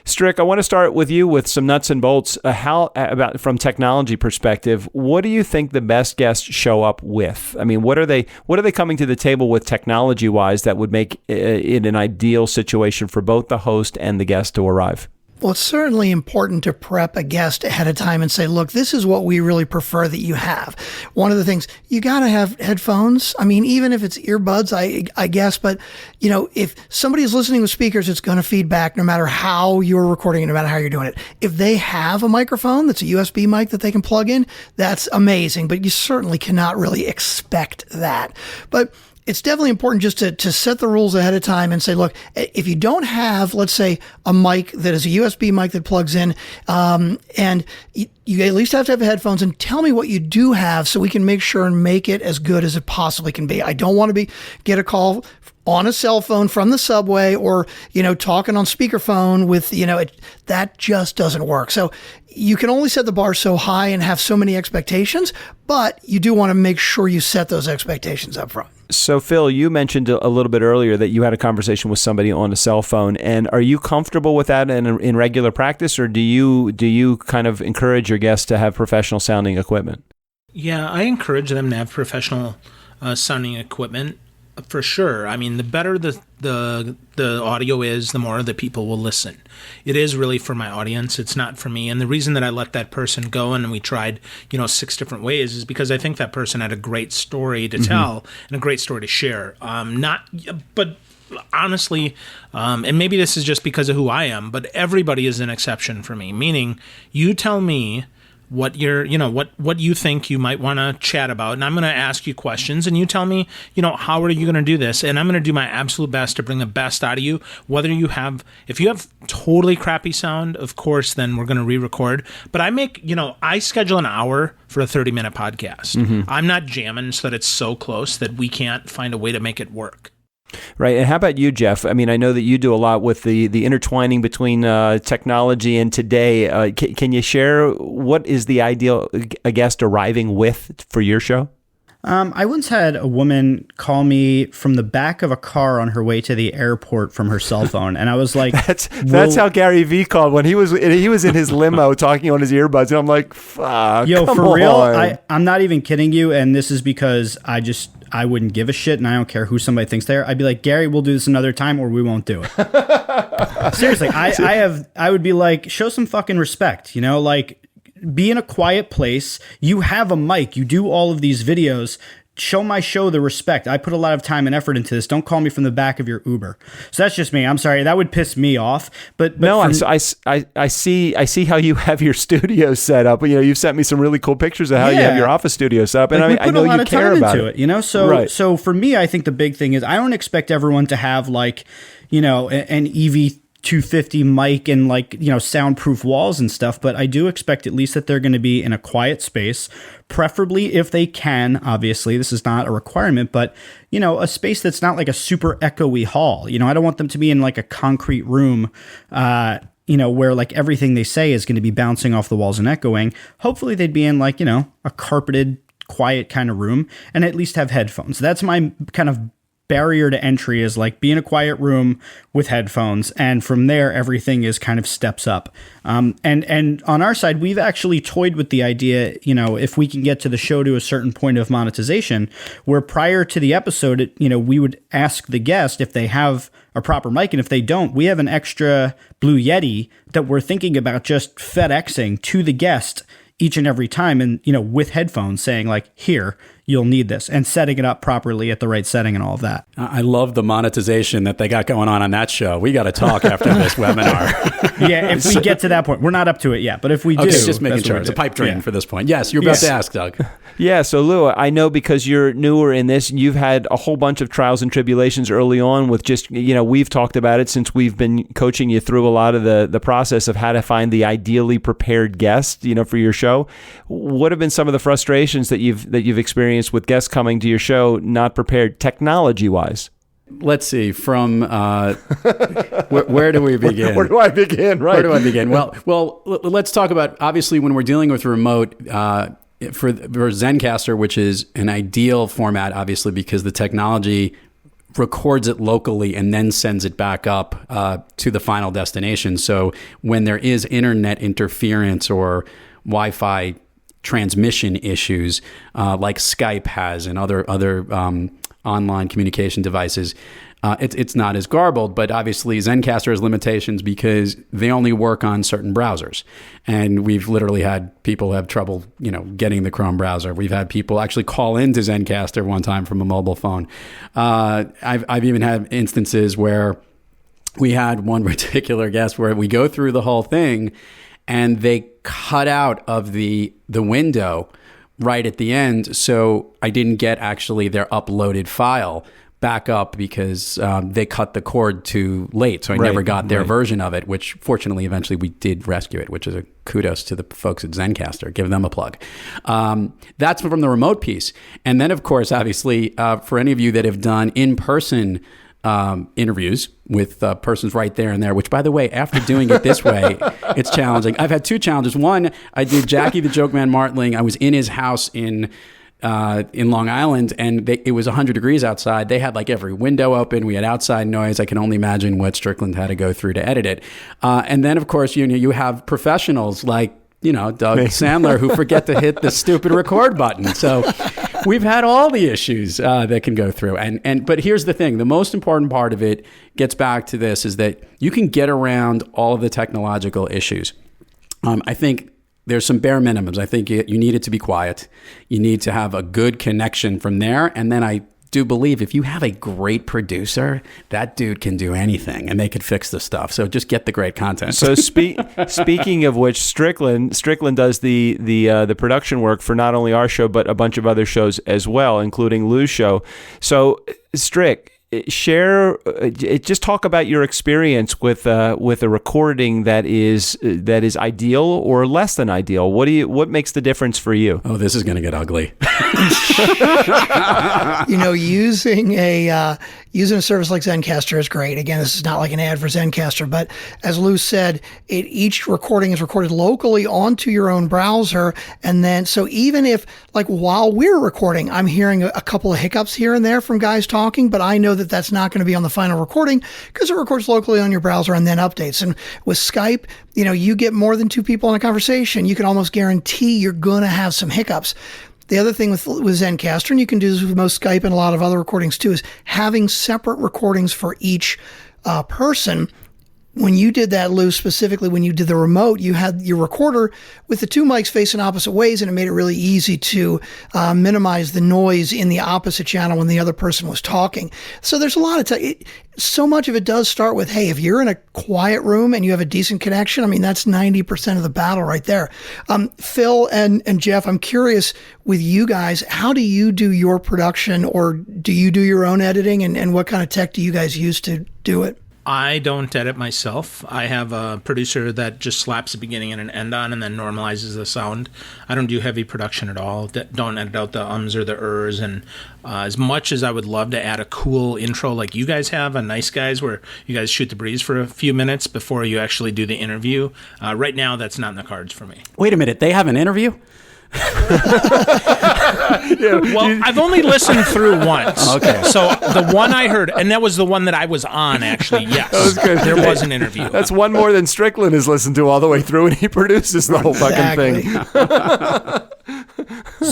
Strick, I want to start with you with some nuts and bolts. From technology perspective, what do you think the best guests show up with? I mean, what are they coming to the table with technology wise that would make it an ideal situation for both the host and the guest to arrive? Well, it's certainly important to prep a guest ahead of time and say, look, this is what we really prefer that you have. One of the things, you got to have headphones. I mean, even if it's earbuds, I guess, but if somebody is listening with speakers, it's going to feedback no matter how you're recording it, no matter how you're doing it. If they have a microphone that's a USB mic that they can plug in, that's amazing, but you certainly cannot really expect that. But it's definitely important just to set the rules ahead of time and say, look, if you don't have, let's say, a mic that is a USB mic that plugs in, and you at least have to have headphones, and tell me what you do have so we can make sure and make it as good as it possibly can be. I don't want to get a call on a cell phone from the subway or, talking on speakerphone with, that just doesn't work. So you can only set the bar so high and have so many expectations, but you do want to make sure you set those expectations up front. So, Phil, you mentioned a little bit earlier that you had a conversation with somebody on a cell phone, and are you comfortable with that in regular practice, or do you kind of encourage your guests to have professional sounding equipment? Yeah, I encourage them to have professional sounding equipment. For sure. I mean, the better the audio is, the more the people will listen. It is really for my audience. It's not for me. And the reason that I let that person go and we tried, 6 different ways is because I think that person had a great story to tell and a great story to share. But honestly, and maybe this is just because of who I am, but everybody is an exception for me. Meaning, you tell me what what you think you might want to chat about, and I'm going to ask you questions, and you tell me, how are you going to do this, and I'm going to do my absolute best to bring the best out of you. If you have totally crappy sound, of course, then we're going to re-record. But I schedule an hour for a 30-minute podcast. I'm not jamming so that it's so close that we can't find a way to make it work. Right. And how about you, Jeff? I mean, I know that you do a lot with the intertwining between technology and today. Can you share what is the ideal guest arriving with for your show? I once had a woman call me from the back of a car on her way to the airport from her cell phone, and I was like, "That's how Gary Vee called when he was in his limo talking on his earbuds." And I'm like, "Fuck, yo, come for real? on." I'm not even kidding you, and this is because I wouldn't give a shit, and I don't care who somebody thinks they are. I'd be like, Gary, we'll do this another time, or we won't do it. Seriously, I would be like, show some fucking respect, like. Be in a quiet place. You have a mic. You do all of these videos. Show my show the respect. I put a lot of time and effort into this. Don't call me from the back of your Uber. So that's just me. I'm sorry. That would piss me off. But no, I see how you have your studio set up. You've sent me some really cool pictures of how you have your office studio set up, and I know you care about it. So for me, I think the big thing is I don't expect everyone to have an EV 250 mic and soundproof walls and stuff, but I do expect at least that they're going to be in a quiet space, preferably if they can. Obviously, this is not a requirement, but a space that's not like a super echoey hall. I don't want them to be in like a concrete room, where like everything they say is going to be bouncing off the walls and echoing. Hopefully they'd be in a carpeted, quiet kind of room and at least have headphones. That's my kind of barrier to entry, is like be in a quiet room with headphones, and from there everything is kind of steps up. And on our side, we've actually toyed with the idea, if we can get to the show to a certain point of monetization, where prior to the episode, we would ask the guest if they have a proper mic, and if they don't, we have an extra Blue Yeti that we're thinking about just FedExing to the guest each and every time, and with headphones, saying like, here, you'll need this, and setting it up properly at the right setting and all of that. I love the monetization that they got going on that show. We got to talk after this webinar. Yeah, if we get to that point. We're not up to it yet, but if we do. Okay, just making sure. It's a pipe dream for this point. Yes, you're about to ask, Doug. Yeah, so Lou, I know because you're newer in this, you've had a whole bunch of trials and tribulations early on with just, we've talked about it since we've been coaching you through a lot of the process of how to find the ideally prepared guest, for your show. What have been some of the frustrations that you've experienced with guests coming to your show not prepared technology-wise? Let's see, from where do we begin? Where do I begin? Right. Where do I begin? Well, let's talk about, obviously, when we're dealing with remote, for Zencastr, which is an ideal format, obviously, because the technology records it locally and then sends it back up to the final destination. So when there is internet interference or Wi-Fi transmission issues like Skype has and other online communication devices, it's not as garbled. But obviously Zencastr has limitations because they only work on certain browsers, and we've literally had people have trouble getting the Chrome browser. We've had people actually call into Zencastr one time from a mobile phone. I've even had instances where we had one particular guest where we go through the whole thing and they cut out of the window right at the end. So I didn't get actually their uploaded file back up because they cut the cord too late. So I never got their version of it, which fortunately eventually we did rescue it, which is a kudos to the folks at Zencastr. Give them a plug. That's from the remote piece. And then, of course, obviously, for any of you that have done in-person interviews with persons right there and there, which, by the way, after doing it this way, it's challenging. I've had two challenges. One, I did Jackie the Joke Man Martling. I was in his house in Long Island, and it was 100 degrees outside. They had like every window open. We had outside noise. I can only imagine what Strickland had to go through to edit it. And then, of course, you have professionals like, Doug Sandler who forget to hit the stupid record button. So we've had all the issues that can go through. But here's the thing. The most important part of it gets back to this is that you can get around all of the technological issues. I think there's some bare minimums. I think you need it to be quiet. You need to have a good connection from there. And then I do believe if you have a great producer, that dude can do anything and they could fix the stuff. So just get the great content. So speaking of which, Strickland does the production work for not only our show, but a bunch of other shows as well, including Lou's show. So Strick, just talk about your experience with a recording that is ideal or less than ideal. What makes the difference for you? Oh, this is going to get ugly. Using a service like Zencastr is great. Again, this is not like an ad for Zencastr, but as Lou said, each recording is recorded locally onto your own browser. And then, so even if, like, while we're recording, I'm hearing a couple of hiccups here and there from guys talking, but I know that that's not going to be on the final recording because it records locally on your browser and then updates. And with Skype, you get more than two people in a conversation, you can almost guarantee you're going to have some hiccups. The other thing with Zencastr, and you can do this with most Skype and a lot of other recordings too, is having separate recordings for each person. When you did that, Lou, specifically when you did the remote, you had your recorder with the two mics facing opposite ways, and it made it really easy to minimize the noise in the opposite channel when the other person was talking. So there's a lot of so much of it does start with, hey, if you're in a quiet room and you have a decent connection, I mean, that's 90% of the battle right there. Phil and Jeff, I'm curious with you guys, how do you do your production, or do you do your own editing, and what kind of tech do you guys use to do it? I don't edit myself. I have a producer that just slaps a beginning and an end on and then normalizes the sound. I don't do heavy production at all. Don't edit out the ums or the ers. And as much as I would love to add a cool intro like you guys have on Nice Guys, where you guys shoot the breeze for a few minutes before you actually do the interview, right now that's not in the cards for me. Wait a minute. They have an interview? Well, I've only listened through once. Okay. So the one I heard, and that was the one that I was on, actually, yes. That was good. There was an interview. That's one more than Strickland has listened to all the way through, and he produces the whole fucking thing.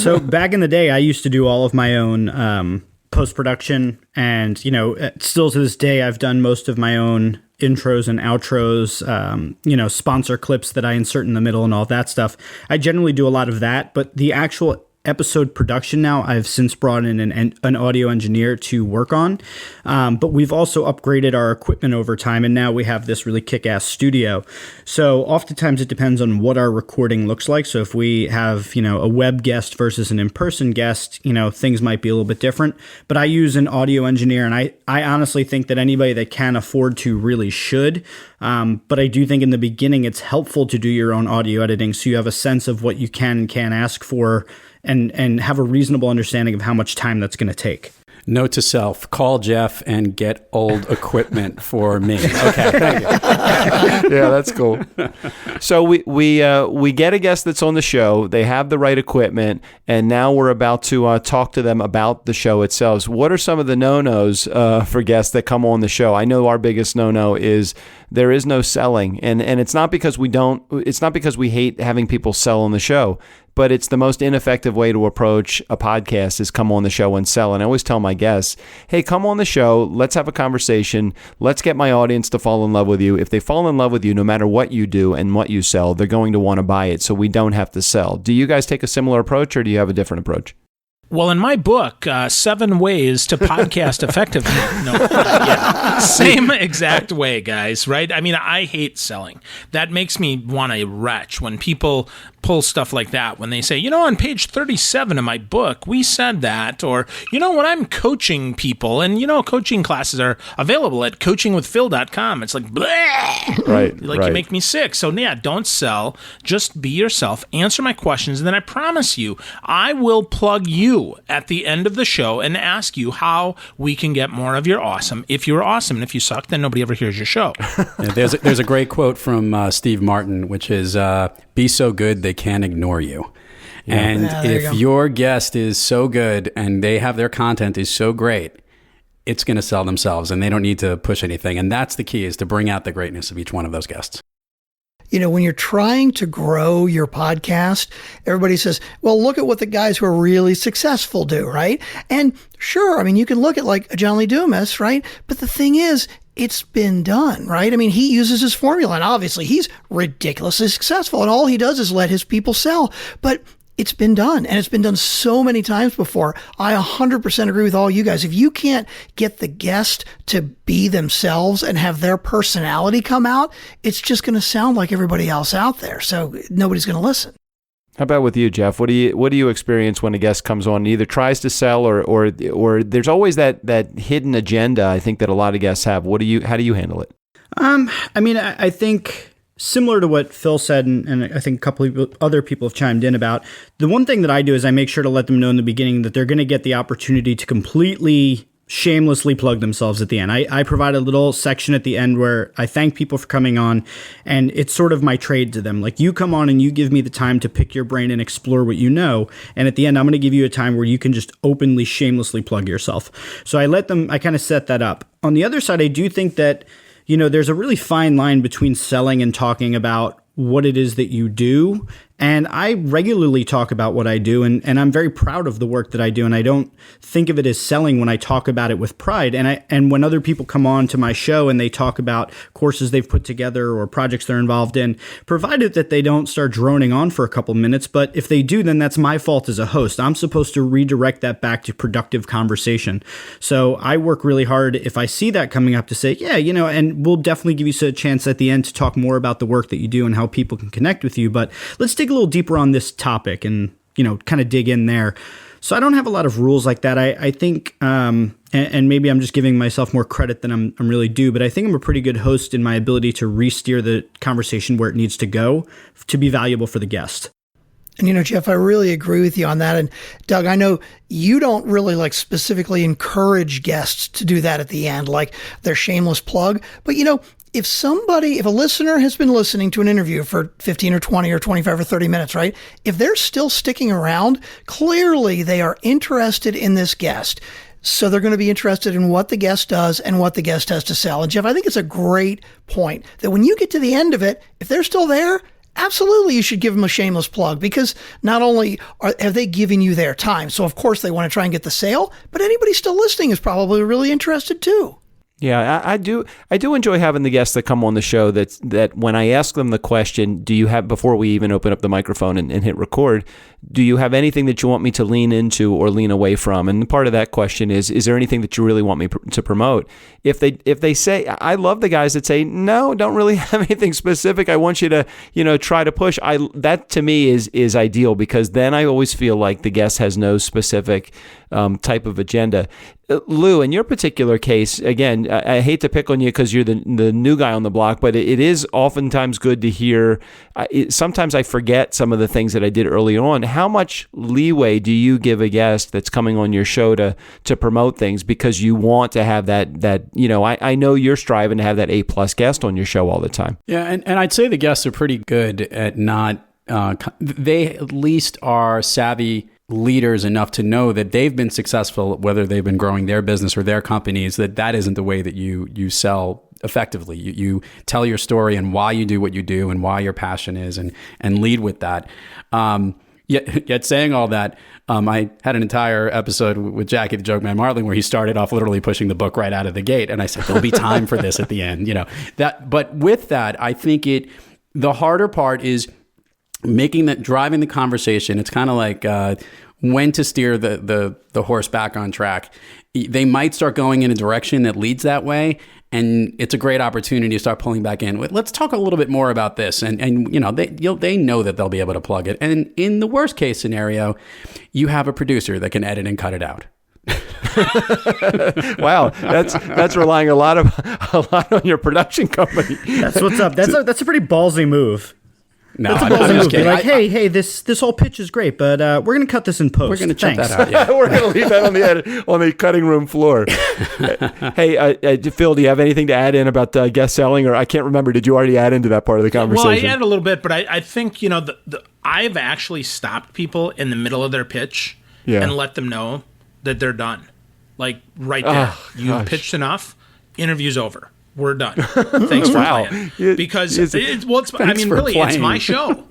So back in the day, I used to do all of my own post-production, and, still to this day, I've done most of my own intros and outros, sponsor clips that I insert in the middle and all that stuff. I generally do a lot of that, but the actual episode production now, I've since brought in an audio engineer to work on. But we've also upgraded our equipment over time, and now we have this really kick-ass studio. So oftentimes it depends on what our recording looks like. So if we have, a web guest versus an in-person guest, things might be a little bit different. But I use an audio engineer, and I honestly think that anybody that can afford to really should. But I do think in the beginning it's helpful to do your own audio editing so you have a sense of what you can and can't ask for, and have a reasonable understanding of how much time that's going to take. Note to self, call Jeff and get old equipment for me. Okay, thank you. Yeah, that's cool. So we get a guest that's on the show. They have the right equipment, and now we're about to talk to them about the show itself. What are some of the no-nos for guests that come on the show? I know our biggest no-no is there is no selling, and it's not because we hate having people sell on the show, but it's the most ineffective way to approach a podcast is come on the show and sell. And I always tell my guests, hey, come on the show. Let's have a conversation. Let's get my audience to fall in love with you. If they fall in love with you, no matter what you do and what you sell, they're going to want to buy it. So we don't have to sell. Do you guys take a similar approach, or do you have a different approach? Well, in my book, 7 Ways to Podcast Effectively. Same exact way, guys, right? I mean, I hate selling. That makes me want to retch when people pull stuff like that when they say, on page 37 of my book, we said that, or, when I'm coaching people, and, coaching classes are available at coachingwithphil.com. It's like, bleh! Right. Like, you make me sick. So, yeah, don't sell. Just be yourself. Answer my questions. And then I promise you, I will plug you at the end of the show and ask you how we can get more of your awesome. If you're awesome, and if you suck, then nobody ever hears your show. Yeah, there's a great quote from Steve Martin, which is, be so good they can't ignore you. Yeah. And if your guest is so good and they have their content is so great, it's going to sell themselves and they don't need to push anything. And that's the key, is to bring out the greatness of each one of those guests. When you're trying to grow your podcast, everybody says, well, look at what the guys who are really successful do, right? And sure, you can look at like John Lee Dumas, right? But the thing is, it's been done, right? He uses his formula, and obviously he's ridiculously successful, and all he does is let his people sell. But it's been done, and it's been done so many times before. I 100% agree with all you guys. If you can't get the guest to be themselves and have their personality come out, it's just going to sound like everybody else out there. So nobody's going to listen. How about with you, Jeff? What do you experience when a guest comes on and either tries to sell or there's always that hidden agenda, I think, that a lot of guests have. How do you handle it? I think similar to what Phil said, and I think a couple of other people have chimed in about, the one thing that I do is I make sure to let them know in the beginning that they're going to get the opportunity to completely shamelessly plug themselves at the end. I provide a little section at the end where I thank people for coming on, and it's sort of my trade to them. Like, you come on and you give me the time to pick your brain and explore what you know, and at the end I'm going to give you a time where you can just openly, shamelessly plug yourself. So I kind of set that up. On the other side, I do think that, there's a really fine line between selling and talking about what it is that you do. And I regularly talk about what I do, and I'm very proud of the work that I do, and I don't think of it as selling when I talk about it with pride. And when other people come on to my show and they talk about courses they've put together or projects they're involved in, provided that they don't start droning on for a couple minutes, but if they do, then that's my fault as a host. I'm supposed to redirect that back to productive conversation. So I work really hard if I see that coming up to say, yeah, and we'll definitely give you a chance at the end to talk more about the work that you do and how people can connect with you. But let's dig a little deeper on this topic and, kind of dig in there. So I don't have a lot of rules like that. I think, and maybe I'm just giving myself more credit than I'm really due, but I think I'm a pretty good host in my ability to re-steer the conversation where it needs to go to be valuable for the guest. And, Jeff, I really agree with you on that. And Doug, I know you don't really specifically encourage guests to do that at the end, like their shameless plug. But, if a listener has been listening to an interview for 15 or 20 or 25 or 30 minutes, right? If they're still sticking around, clearly they are interested in this guest. So they're going to be interested in what the guest does and what the guest has to sell. And Jeff, I think it's a great point that when you get to the end of it, if they're still there, absolutely you should give them a shameless plug, because not only have they given you their time, so of course they want to try and get the sale, but anybody still listening is probably really interested too. Yeah, I do enjoy having the guests that come on the show that when I ask them the question, do you have, before we even open up the microphone and hit record, do you have anything that you want me to lean into or lean away from? And part of that question is there anything that you really want me to promote? If they say, I love the guys that say, no, don't really have anything specific. I want you to, try to push. That to me is ideal, because then I always feel like the guest has no specific type of agenda. Lou, in your particular case, again, I hate to pick on you because you're the new guy on the block, but it is oftentimes good to hear. Sometimes I forget some of the things that I did early on. How much leeway do you give a guest that's coming on your show to promote things because you want to have that I know you're striving to have that A+ guest on your show all the time. Yeah, and I'd say the guests are pretty good at not, they at least are savvy leaders enough to know that they've been successful, whether they've been growing their business or their companies, that isn't the way that you sell effectively. You tell your story and why you do what you do and why your passion is, and lead with that. Yet saying all that, I had an entire episode with Jackie the Joke Man Martling where he started off literally pushing the book right out of the gate, and I said there'll be time for this at the end. But with that, I think the harder part is driving the conversation. It's kind of like when to steer the horse back on track. They might start going in a direction that leads that way, And it's a great opportunity to start pulling back in. Let's talk a little bit more about this. And you know, they know that they'll be able to plug it. And in the worst case scenario, you have a producer that can edit and cut it out. Wow, that's relying a lot on your production company. That's what's up. That's a pretty ballsy move. No, That's a I'm ballsy just move. Be kidding. like, hey, this whole pitch is great, but we're going to cut this in post. We're going to check Thanks. that out. Yeah. We're going to leave that on the cutting room floor. Hey, Phil, do you have anything to add in about guest selling? Or I can't remember. Did you already add into that part of the conversation? Well, I added a little bit, but I think, you know, I've actually stopped people in the middle of their pitch and let them know that they're done. Like right there. You've pitched enough. Interview's over. We're done. Thanks for playing. Because it's my show.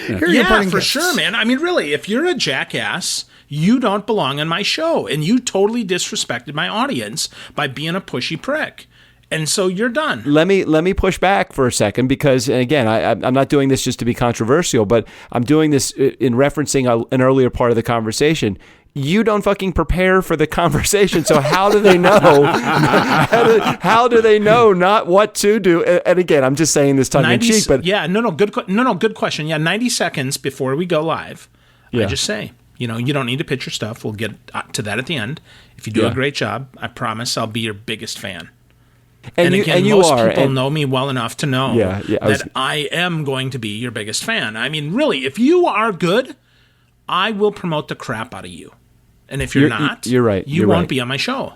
Yeah, for sure, man. I mean, really, if you're a jackass, you don't belong on my show, and you totally disrespected my audience by being a pushy prick. And so you're done. Let me push back for a second, because, again, I'm not doing this just to be controversial, but I'm doing this in referencing an earlier part of the conversation. You don't fucking prepare for the conversation, so how do they know? How do they know not what to do? And again, I'm just saying this tongue in cheek, but good question. Yeah, 90 seconds before we go live, I just say, you know, you don't need to pitch your stuff. We'll get to that at the end. If you do a great job, I promise I'll be your biggest fan. And again, most people know me well enough to know that I am going to be your biggest fan. I mean, really, if you are good, I will promote the crap out of you. And if you're not, you won't be on my show.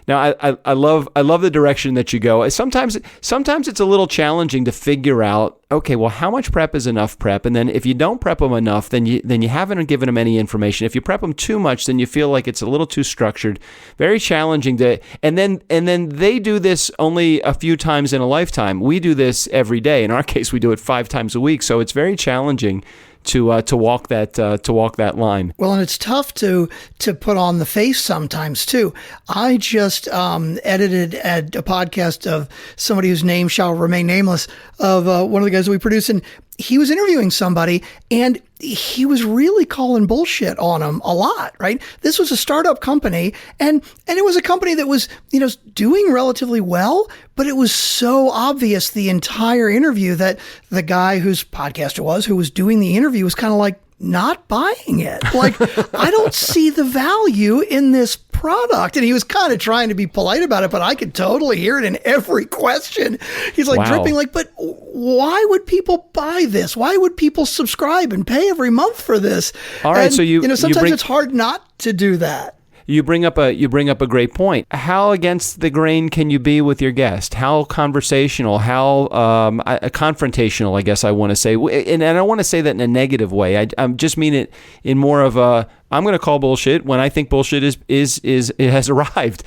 Now, I love the direction that you go. Sometimes it's a little challenging to figure out, okay, well, how much prep is enough prep? And then if you don't prep them enough, then you haven't given them any information. If you prep them too much, then you feel like it's a little too structured. Very challenging to. And then they do this only a few times in a lifetime. We do this every day. In our case, we do it 5 times a week. So it's very challenging to walk that line. Well, and it's tough to put on the face sometimes too. I just edited a podcast of somebody whose name shall remain nameless, of one of the guys that we produce, and he was interviewing somebody, and he was really calling bullshit on him a lot, right? This was a startup company, and it was a company that was, you know, doing relatively well, but it was so obvious the entire interview that the guy whose podcast it was, who was doing the interview, was kind of like not buying it. Like, I don't see the value in this product. And he was kind of trying to be polite about it, but I could totally hear it in every question. He's like dripping like, but why would people buy this? Why would people subscribe and pay every month for this? All right. And, So sometimes it's hard not to do that. You bring up a great point. How against the grain can you be with your guest? How conversational? How confrontational? I guess I want to say, and I don't want to say that in a negative way. I just mean it in more of a, I'm going to call bullshit when I think bullshit is it has arrived.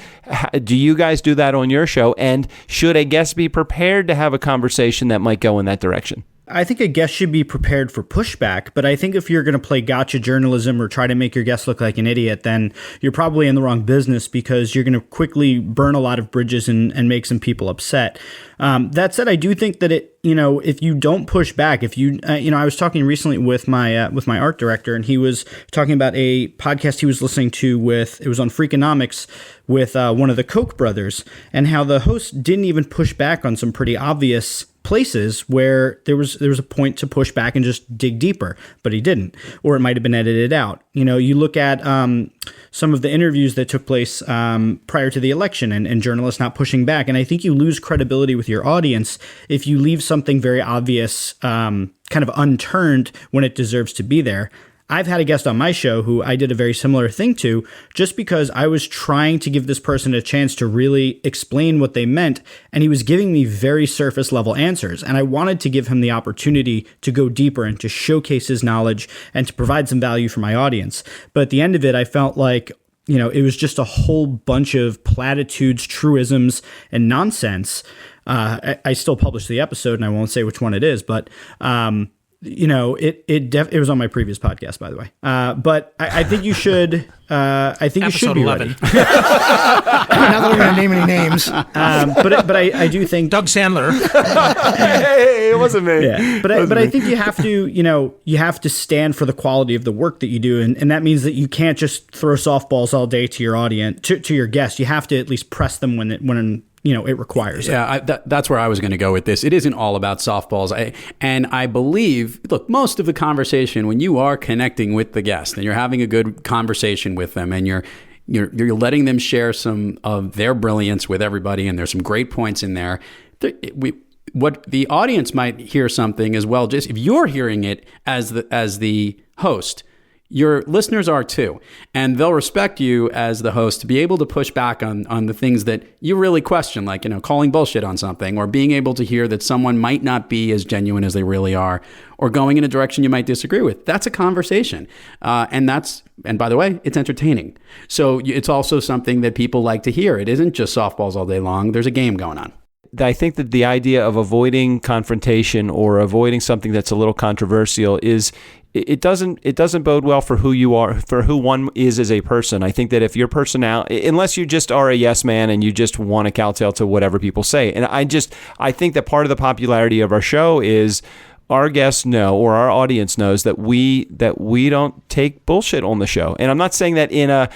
Do you guys do that on your show? And should a guest be prepared to have a conversation that might go in that direction? I think a guest should be prepared for pushback, but I think if you're going to play gotcha journalism or try to make your guest look like an idiot, then you're probably in the wrong business, because you're going to quickly burn a lot of bridges and make some people upset. That said, I do think that if you don't push back, I was talking recently with my art director, and he was talking about a podcast he was listening to it was on Freakonomics with one of the Koch brothers, and how the host didn't even push back on some pretty obvious places where there was a point to push back and just dig deeper, but he didn't, or it might have been edited out. You know, you look at some of the interviews that took place prior to the election, and journalists not pushing back, and I think you lose credibility with your audience if you leave something very obvious kind of unturned when it deserves to be there. I've had a guest on my show who I did a very similar thing to, just because I was trying to give this person a chance to really explain what they meant, and he was giving me very surface level answers, and I wanted to give him the opportunity to go deeper and to showcase his knowledge and to provide some value for my audience. But at the end of it, I felt like, you know, it was just a whole bunch of platitudes, truisms, and nonsense. I still published the episode, and I won't say which one it is, but it was on my previous podcast, by the way. But I think you should. I think Episode you should be 11. ready. Not that I'm going to name any names. But I do think Doug Sandler. Hey, it wasn't me. Yeah, but I think you have to, you have to stand for the quality of the work that you do, and that means that you can't just throw softballs all day to your audience, to your guests. You have to at least press them when it requires. Yeah, that's where I was going to go with this. It isn't all about softballs. I believe, look, most of the conversation, when you are connecting with the guest and you're having a good conversation with them and you're letting them share some of their brilliance with everybody, and there's some great points in there. What the audience might hear something as well, just if you're hearing it as the host, your listeners are too, and they'll respect you as the host to be able to push back on the things that you really question, like calling bullshit on something, or being able to hear that someone might not be as genuine as they really are, or going in a direction you might disagree with. That's a conversation, and by the way, it's entertaining. So it's also something that people like to hear. It isn't just softballs all day long. There's a game going on. I think that the idea of avoiding confrontation or avoiding something that's a little controversial is it doesn't bode well for who you are, for who one is as a person. I think that if your personality, unless you just are a yes man and you just want to kowtow to whatever people say, and I think that part of the popularity of our show is our guests know, or our audience knows, that we don't take bullshit on the show. And I'm not saying that in a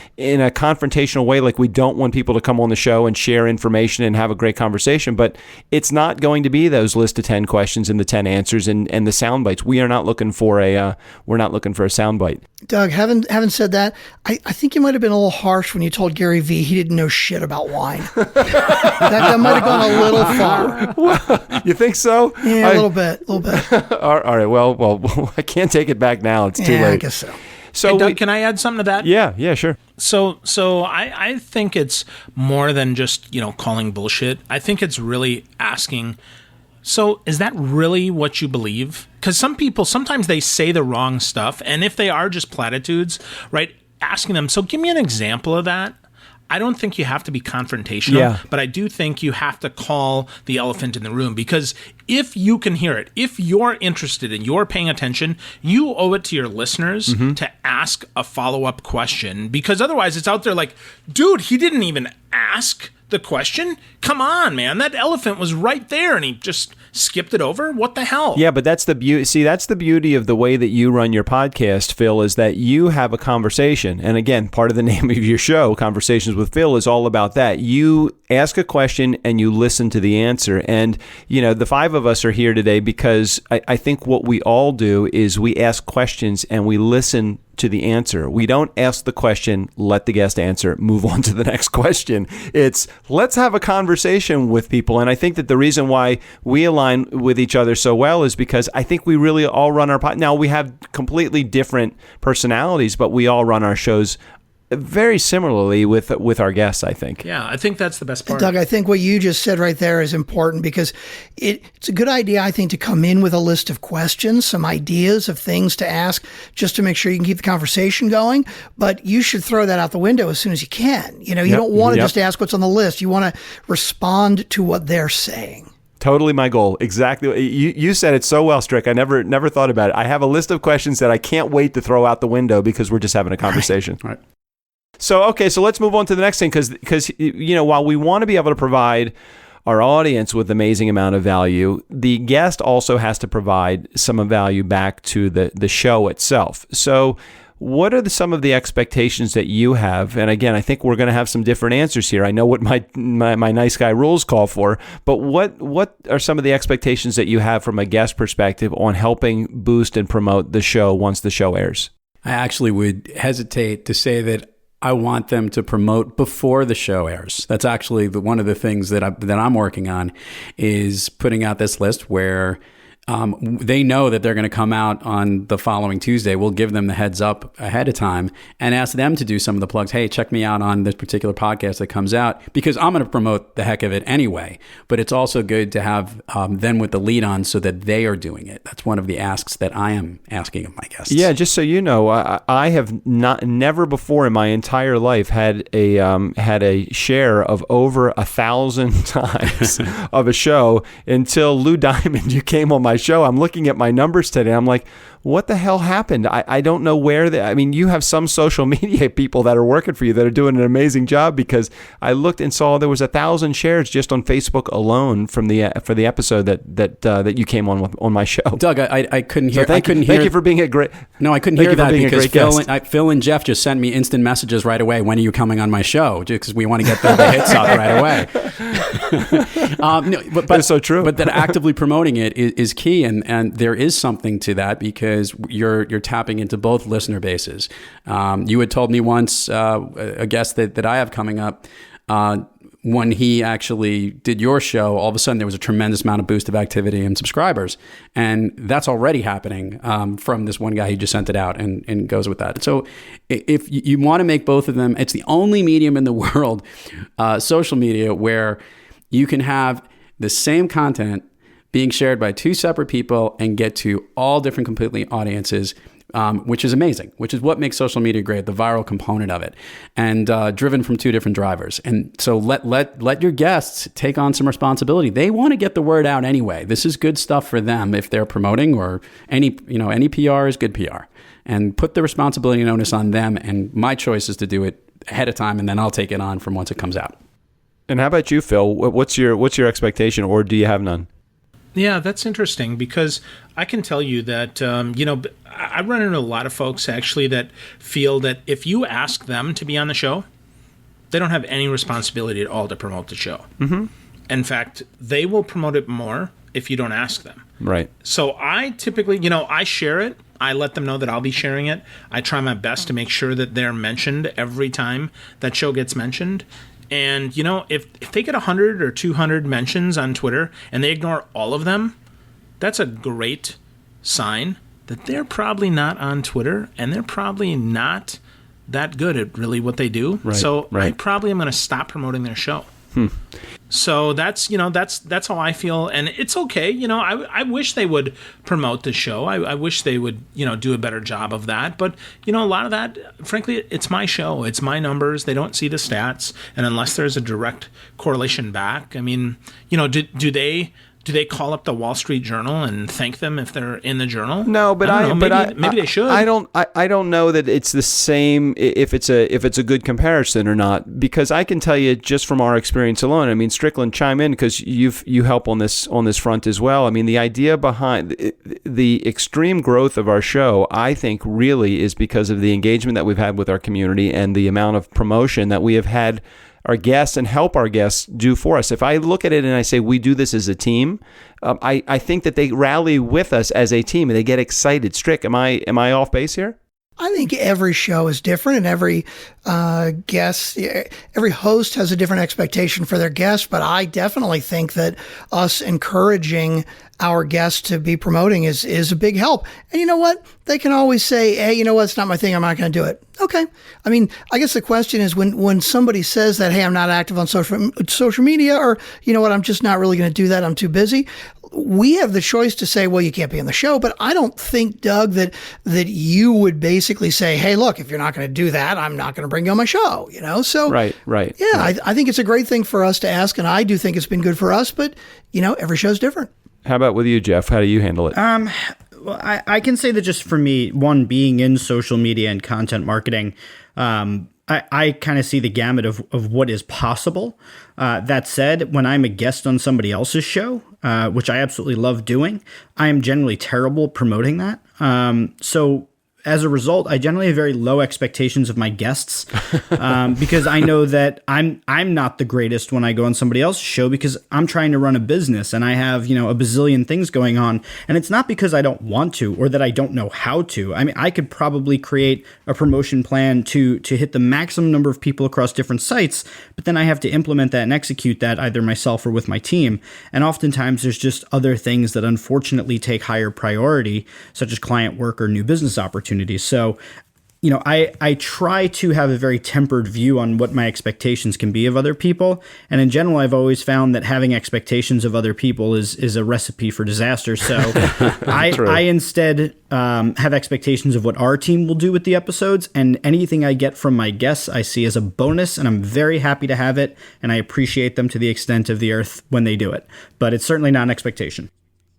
confrontational way, like we don't want people to come on the show and share information and have a great conversation, but it's not going to be those list of 10 questions and the 10 answers and the sound bites. We are not looking for a sound bite. Doug, having said that, I think you might have been a little harsh when you told Gary Vee he didn't know shit about wine. that might have gone a little far. Well, you think so? Yeah, a little bit. All right. Well, I can't take it back now. It's too late. I guess so. So, hey, Doug, can I add something to that? Yeah, sure. So I think it's more than just calling bullshit. I think it's really asking, so is that really what you believe? Because some people, sometimes they say the wrong stuff, and if they are just platitudes, right, asking them, so give me an example of that. I don't think you have to be confrontational, but I do think you have to call the elephant in the room, because if you can hear it, if you're interested and you're paying attention, you owe it to your listeners to ask a follow-up question, because otherwise it's out there like, dude, he didn't even ask the question. Come on, man. That elephant was right there and he just skipped it over. What the hell? Yeah, but that's the beauty. See, that's the beauty of the way that you run your podcast, Phil, is that you have a conversation. And again, part of the name of your show, Conversations with Phil, is all about that. You ask a question and you listen to the answer. And, the five of us are here today because I think what we all do is we ask questions and we listen to the answer. We don't ask the question, let the guest answer, move on to the next question. It's let's have a conversation with people. And I think that the reason why we align with each other so well is because I think we really all run our Now, we have completely different personalities, but we all run our shows very similarly with our guests, I think. Yeah, I think that's the best part. Doug, I think what you just said right there is important, because it's a good idea, I think, to come in with a list of questions, some ideas of things to ask, just to make sure you can keep the conversation going. But you should throw that out the window as soon as you can. You don't want to just ask what's on the list. You want to respond to what they're saying. Totally my goal. Exactly. You said it so well, Strick. I never thought about it. I have a list of questions that I can't wait to throw out the window because we're just having a conversation. Right. So let's move on to the next thing, because while we want to be able to provide our audience with amazing amount of value, the guest also has to provide some value back to the show itself. So what are some of the expectations that you have? And again, I think we're going to have some different answers here. I know what my nice guy rules call for, but what are some of the expectations that you have from a guest perspective on helping boost and promote the show once the show airs? I actually would hesitate to say that I want them to promote before the show airs. That's actually one of the things that I'm working on, is putting out this list where they know that they're going to come out on the following Tuesday. We'll give them the heads up ahead of time and ask them to do some of the plugs. Hey, check me out on this particular podcast that comes out, because I'm going to promote the heck of it anyway. But it's also good to have them with the lead on so that they are doing it. That's one of the asks that I am asking of my guests. Yeah, just so you know, I have never before in my entire life had a share of over 1,000 times of a show until Lou Diamond, you came on my my show. I'm looking at my numbers today. I'm like, what the hell happened? I don't know where I mean, you have some social media people that are working for you that are doing an amazing job, because I looked and saw there was 1,000 shares just on Facebook alone from for the episode that you came on my show. Doug, I couldn't hear. So thank you for being a great. No, I couldn't hear that because Phil and Jeff just sent me instant messages right away. When are you coming on my show? Because we want to get the hits out right away. No, but that's so true. But that actively promoting it is key, and there is something to that, because you're tapping into both listener bases. You had told me once, a guest that I have coming up, when he actually did your show, all of a sudden there was a tremendous amount of boost of activity and subscribers. And that's already happening from this one guy who just sent it out and goes with that. So if you want to make both of them, it's the only medium in the world, social media, where you can have the same content being shared by two separate people and get to all different completely audiences, which is amazing, which is what makes social media great, the viral component of it, and driven from two different drivers. And so let your guests take on some responsibility. They want to get the word out anyway. This is good stuff for them if they're promoting, or any PR is good PR. And put the responsibility and onus on them. And my choice is to do it ahead of time, and then I'll take it on from once it comes out. And how about you, Phil? What's your expectation, or do you have none? Yeah, that's interesting, because I can tell you that, I run into a lot of folks actually that feel that if you ask them to be on the show, they don't have any responsibility at all to promote the show. Mm-hmm. In fact, they will promote it more if you don't ask them. Right. So I typically, I share it. I let them know that I'll be sharing it. I try my best to make sure that they're mentioned every time that show gets mentioned. And, if they get 100 or 200 mentions on Twitter and they ignore all of them, that's a great sign that they're probably not on Twitter, and they're probably not that good at really what they do. Right, so right. I probably am going to stop promoting their show. So that's how I feel. And it's okay. I wish they would promote the show. I wish they would, do a better job of that. But, a lot of that, frankly, it's my show. It's my numbers. They don't see the stats. And unless there's a direct correlation back, I mean, do they call up the Wall Street Journal and thank them if they're in the Journal? No, but maybe they should. I don't know that it's the same if it's a good comparison or not, because I can tell you just from our experience alone. I mean, Strickland, chime in, because you help on this front as well. I mean, the idea behind the extreme growth of our show, I think, really is because of the engagement that we've had with our community and the amount of promotion that we have had our guests and help our guests do for us. If I look at it and I say we do this as a team, I think that they rally with us as a team and they get excited. Strick, am I off base here? I think every show is different, and every every host has a different expectation for their guests. But I definitely think that us encouraging our guests to be promoting is a big help. And you know what? They can always say, hey, you know what? It's not my thing. I'm not going to do it. Okay. I mean, I guess the question is when somebody says that, hey, I'm not active on social media, or, you know what, I'm just not really going to do that, I'm too busy. We have the choice to say, well, you can't be on the show. But I don't think, Doug, that you would basically say, hey, look, if you're not going to do that, I'm not going to bring you on my show, So right. Yeah, right. I think it's a great thing for us to ask, and I do think it's been good for us, but, every show's different. How about with you, Jeff? How do you handle it? Well, I can say that just for me, one, being in social media and content marketing, I kind of see the gamut of what is possible. That said, when I'm a guest on somebody else's show, which I absolutely love doing, I am generally terrible at promoting that. So as a result, I generally have very low expectations of my guests, because I know that I'm not the greatest when I go on somebody else's show, because I'm trying to run a business and I have, a bazillion things going on. And it's not because I don't want to or that I don't know how to. I mean, I could probably create a promotion plan to hit the maximum number of people across different sites, but then I have to implement that and execute that either myself or with my team. And oftentimes there's just other things that unfortunately take higher priority, such as client work or new business opportunities. So, I try to have a very tempered view on what my expectations can be of other people. And in general, I've always found that having expectations of other people is a recipe for disaster. So I instead have expectations of what our team will do with the episodes, and anything I get from my guests I see as a bonus, and I'm very happy to have it. And I appreciate them to the extent of the earth when they do it. But it's certainly not an expectation.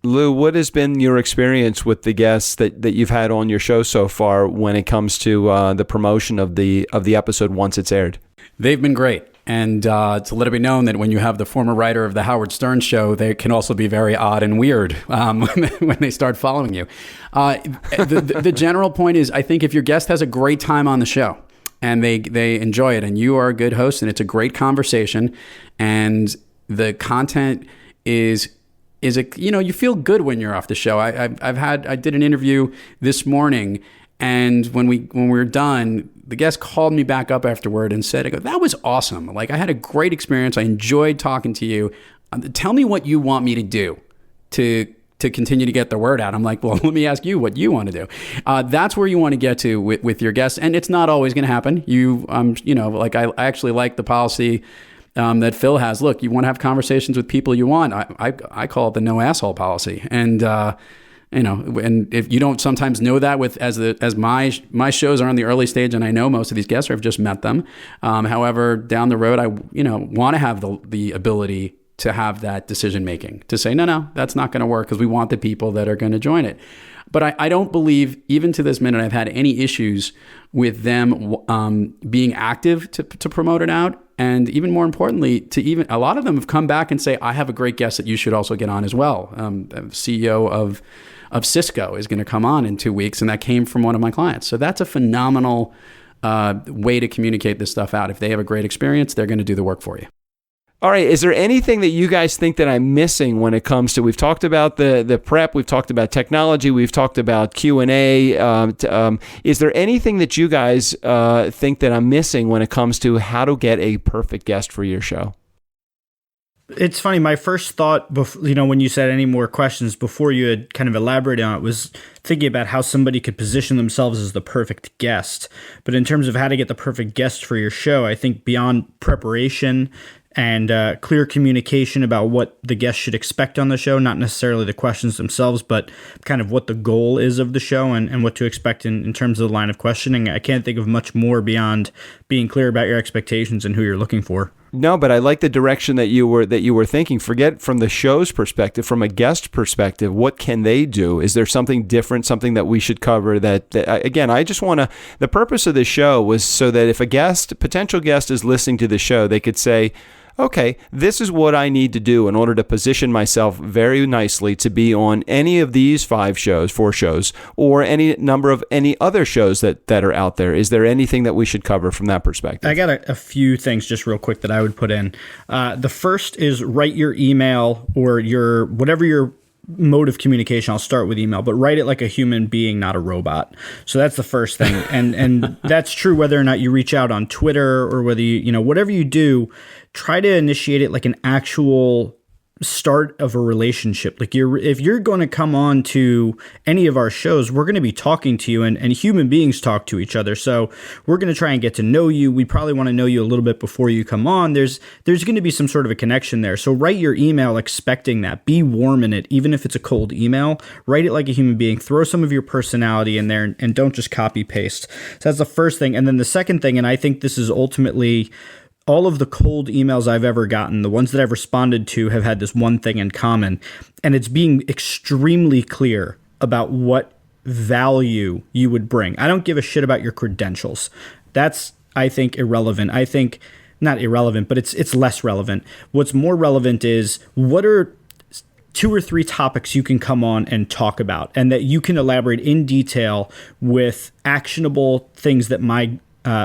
Lou, what has been your experience with the guests that you've had on your show so far when it comes to the promotion of the episode once it's aired? They've been great. And to let it be known that when you have the former writer of the Howard Stern show, they can also be very odd and weird when they start following you. The general point is, I think if your guest has a great time on the show and they enjoy it and you are a good host and it's a great conversation and the content is you feel good when you're off the show. I did an interview this morning, and when we were done, the guest called me back up afterward and said, "That was awesome. Like, I had a great experience. I enjoyed talking to you. Tell me what you want me to do to continue to get the word out." I'm like, "Well, let me ask you what you want to do." That's where you want to get to with your guests, and it's not always going to happen. I actually like the policy that Phil has. Look, you want to have conversations with people you want. I call it the no asshole policy, and and if you don't sometimes know that as my shows are on the early stage, and I know most of these guests, or I've just met them. However, down the road, I want to have the ability to have that decision making, to say no, that's not going to work, because we want the people that are going to join it. But I don't believe, even to this minute, I've had any issues with them being active to promote it out. And even more importantly, a lot of them have come back and say, "I have a great guest that you should also get on as well." CEO of Cisco is going to come on in 2 weeks, and that came from one of my clients. So that's a phenomenal way to communicate this stuff out. If they have a great experience, they're going to do the work for you. All right. Is there anything that you guys think that I'm missing when it comes to, we've talked about the prep, we've talked about technology, we've talked about Q&A. Is there anything that you guys think that I'm missing when it comes to how to get a perfect guest for your show? It's funny. My first thought, when you said any more questions before you had kind of elaborated on it, was thinking about how somebody could position themselves as the perfect guest. But in terms of how to get the perfect guest for your show, I think beyond preparation and clear communication about what the guest should expect on the show, not necessarily the questions themselves, but kind of what the goal is of the show and what to expect in terms of the line of questioning. I can't think of much more beyond being clear about your expectations and who you're looking for. No, but I like the direction that you were thinking. Forget from the show's perspective, from a guest perspective, what can they do? Is there something different, something that we should cover? That again, I just want to. The purpose of the show was so that if a potential guest is listening to the show, they could say, "Okay, this is what I need to do in order to position myself very nicely to be on any of these 4 shows, or any number of any other shows that are out there." Is there anything that we should cover from that perspective? I got a few things just real quick that I would put in. The first is write your email or whatever your mode of communication. I'll start with email, but write it like a human being, not a robot. So that's the first thing. And that's true whether or not you reach out on Twitter or whether whatever you do, try to initiate it like an actual start of a relationship. Like if you're going to come on to any of our shows, we're going to be talking to you, and human beings talk to each other. So we're going to try and get to know you. We probably want to know you a little bit before you come on. There's going to be some sort of a connection there. So write your email expecting that. Be warm in it, even if it's a cold email. Write it like a human being. Throw some of your personality in there and don't just copy paste. So that's the first thing. And then the second thing, and I think this is ultimately all of the cold emails I've ever gotten, the ones that I've responded to, have had this one thing in common, and it's being extremely clear about what value you would bring. I don't give a shit about your credentials. That's, I think, irrelevant. I think not irrelevant, but it's less relevant. What's more relevant is what are 2 or 3 topics you can come on and talk about, and that you can elaborate in detail with actionable things that my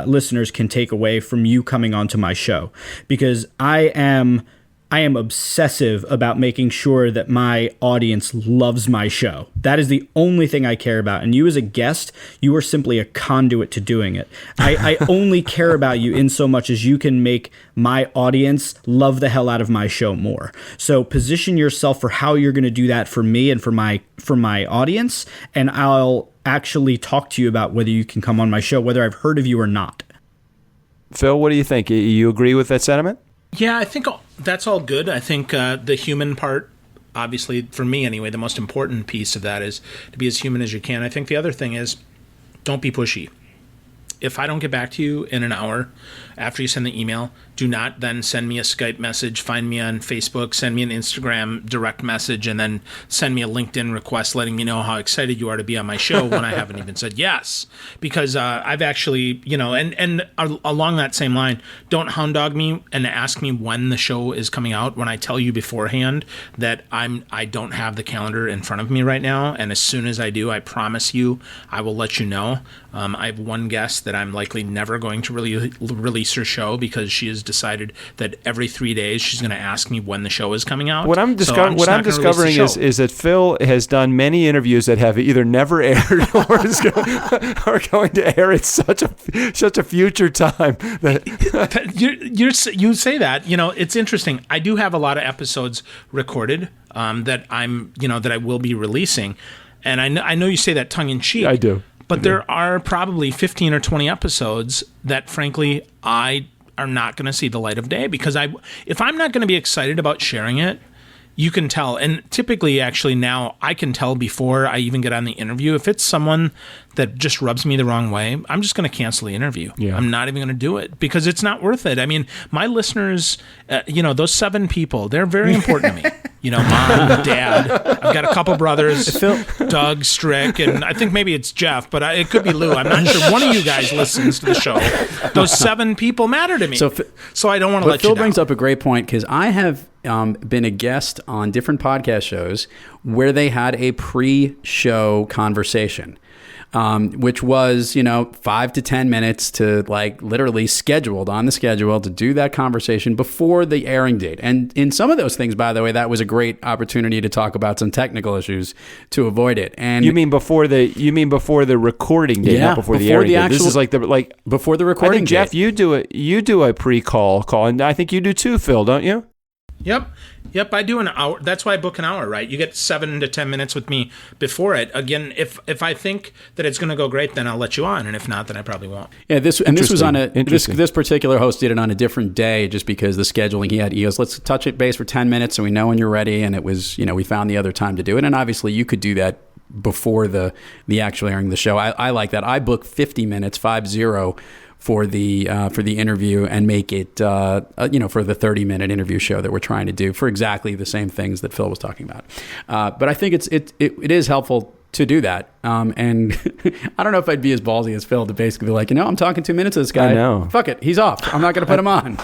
listeners can take away from you coming onto my show, because I am obsessive about making sure that my audience loves my show. That is the only thing I care about. And you as a guest, you are simply a conduit to doing it. I only care about you in so much as you can make my audience love the hell out of my show more. So position yourself for how you're going to do that for me and for my audience, and I'll actually talk to you about whether you can come on my show, whether I've heard of you or not. Phil, what do you think? You agree with that sentiment? Yeah, I think that's all good. I think the human part, obviously, for me anyway, the most important piece of that is to be as human as you can. I think the other thing is, don't be pushy. If I don't get back to you in an hour after you send the email, do not then send me a Skype message, find me on Facebook, send me an Instagram direct message, and then send me a LinkedIn request letting me know how excited you are to be on my show when I haven't even said yes. Because I've actually, and along that same line, don't hound dog me and ask me when the show is coming out when I tell you beforehand that I don't have the calendar in front of me right now. And as soon as I do, I promise you, I will let you know. I have one guest that I'm likely never going to really release her show because she has decided that every 3 days she's going to ask me when the show is coming out. What I'm discovering is that Phil has done many interviews that have either never aired or are going to air at such a future time. You say that. It's interesting. I do have a lot of episodes recorded that I will be releasing, and I know you say that tongue in cheek. I do. But there are probably 15 or 20 episodes that, frankly, I are not going to see the light of day because if I'm not going to be excited about sharing it, you can tell. And typically, actually, now I can tell before I even get on the interview. If it's someone that just rubs me the wrong way, I'm just going to cancel the interview. Yeah. I'm not even going to do it because it's not worth it. I mean, my listeners, those 7 people, they're very important to me. Mom, Dad, I've got a couple brothers, Doug, Strick, and I think maybe it's Jeff, but it could be Lou. I'm not sure. One of you guys listens to the show. Those 7 people matter to me. So I don't want to let you down. Phil brings up a great point because I have been a guest on different podcast shows where they had a pre-show conversation. Which was, 5 to 10 minutes to literally scheduled on the schedule to do that conversation before the airing date. And in some of those things, by the way, that was a great opportunity to talk about some technical issues to avoid it. And you mean before the recording date, not before the airing date. This is before the recording I think, Jeff, date. you do a pre-call, and I think you do too, Phil, don't you? Yep, I do an hour. That's why I book an hour, right? You get 7 to 10 minutes with me before it. Again, if I think that it's going to go great, then I'll let you on, and if not, then I probably won't. Yeah, this was on this particular host did it on a different day, just because the scheduling he goes, let's touch it base for 10 minutes, so we know when you're ready, and it was we found the other time to do it, and obviously you could do that before the actual airing of the show. I like that. I book 50 minutes, 50. For the interview and make it for the 30-minute interview show that we're trying to do for exactly the same things that Phil was talking about. But I think it is helpful to do that. And I don't know if I'd be as ballsy as Phil to basically be like, I'm talking 2 minutes to this guy. I know. Fuck it, he's off. I'm not going to put him on.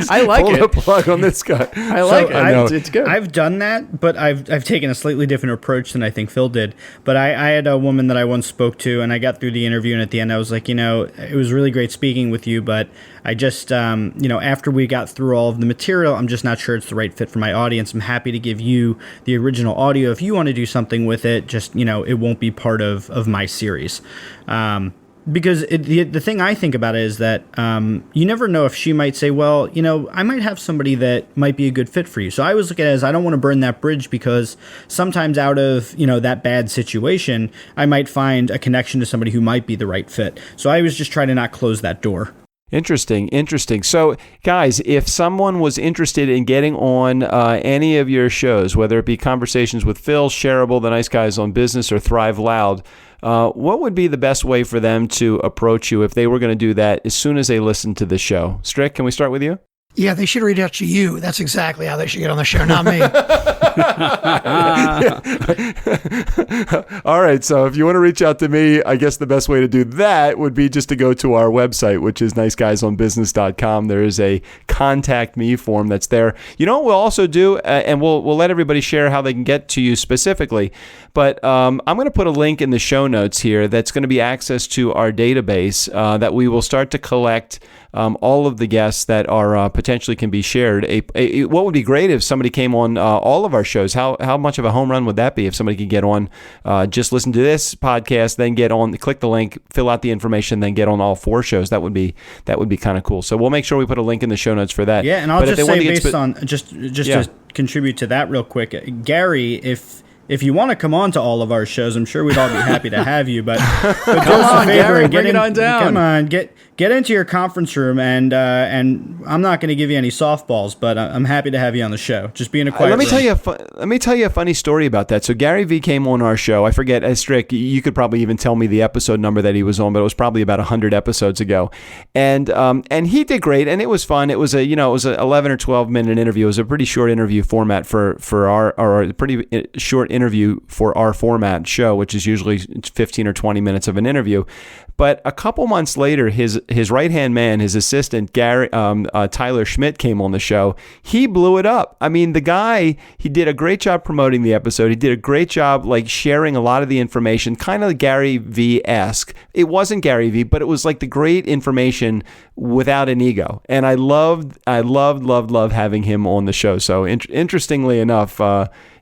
I like it. Pull the plug on this guy. I like it. It's good. I've done that, but I've taken a slightly different approach than I think Phil did. But I had a woman that I once spoke to, and I got through the interview, and at the end I was like, it was really great speaking with you, but I just, after we got through all of the material, I'm just not sure it's the right fit for my audience. I'm happy to give you the original audio if you want to do something with it. Just, it won't be part of my series. Because the thing I think about it is that you never know if she might say, well, I might have somebody that might be a good fit for you. So I was looking at it as I don't want to burn that bridge, because sometimes out of, that bad situation, I might find a connection to somebody who might be the right fit. So I was just trying to not close that door. Interesting. So, guys, if someone was interested in getting on any of your shows, whether it be Conversations with Phil, Shareable, The Nice Guys on Business, or Thrive Loud, what would be the best way for them to approach you if they were going to do that as soon as they listen to the show? Strick, can we start with you? Yeah, they should reach out to you. That's exactly how they should get on the show, not me. All right, so if you want to reach out to me, I guess the best way to do that would be just to go to our website, which is niceguysonbusiness.com. There is a contact me form that's there. You know what we'll also do, and we'll let everybody share how they can get to you specifically, but I'm going to put a link in the show notes here that's going to be access to our database that we will start to collect all of the guests that are potentially can be shared. What would be great if somebody came on all of our shows? How much of a home run would that be if somebody could get on, just listen to this podcast, then get on, click the link, fill out the information, then get on all 4 shows? That would be kind of cool. So we'll make sure we put a link in the show notes for that. Yeah, and I'll just say based on just to contribute to that real quick, Gary, if if you want to come on to all of our shows, I'm sure we'd all be happy to have you. But do us a on, favor Gary, and bring it on down. Come on, get into your conference room, and I'm not going to give you any softballs, but I'm happy to have you on the show. Just be in a quiet Let me room. tell you a funny story about that. So Gary Vee came on our show. I forget, Strick, you could probably even tell me the episode number that he was on, but it was probably about 100 episodes ago. And he did great, and it was fun. It was a 11 or 12 minute interview. It was a pretty short interview format for our pretty short interview for our format show, which is usually 15 or 20 minutes of an interview. But a couple months later, his right-hand man, his assistant, Tyler Schmidt, came on the show. He blew it up. I mean, the guy, he did a great job promoting the episode. He did a great job like sharing a lot of the information, kind of Gary Vee-esque. It wasn't Gary Vee, but it was like the great information without an ego. And I loved having him on the show. So interestingly enough,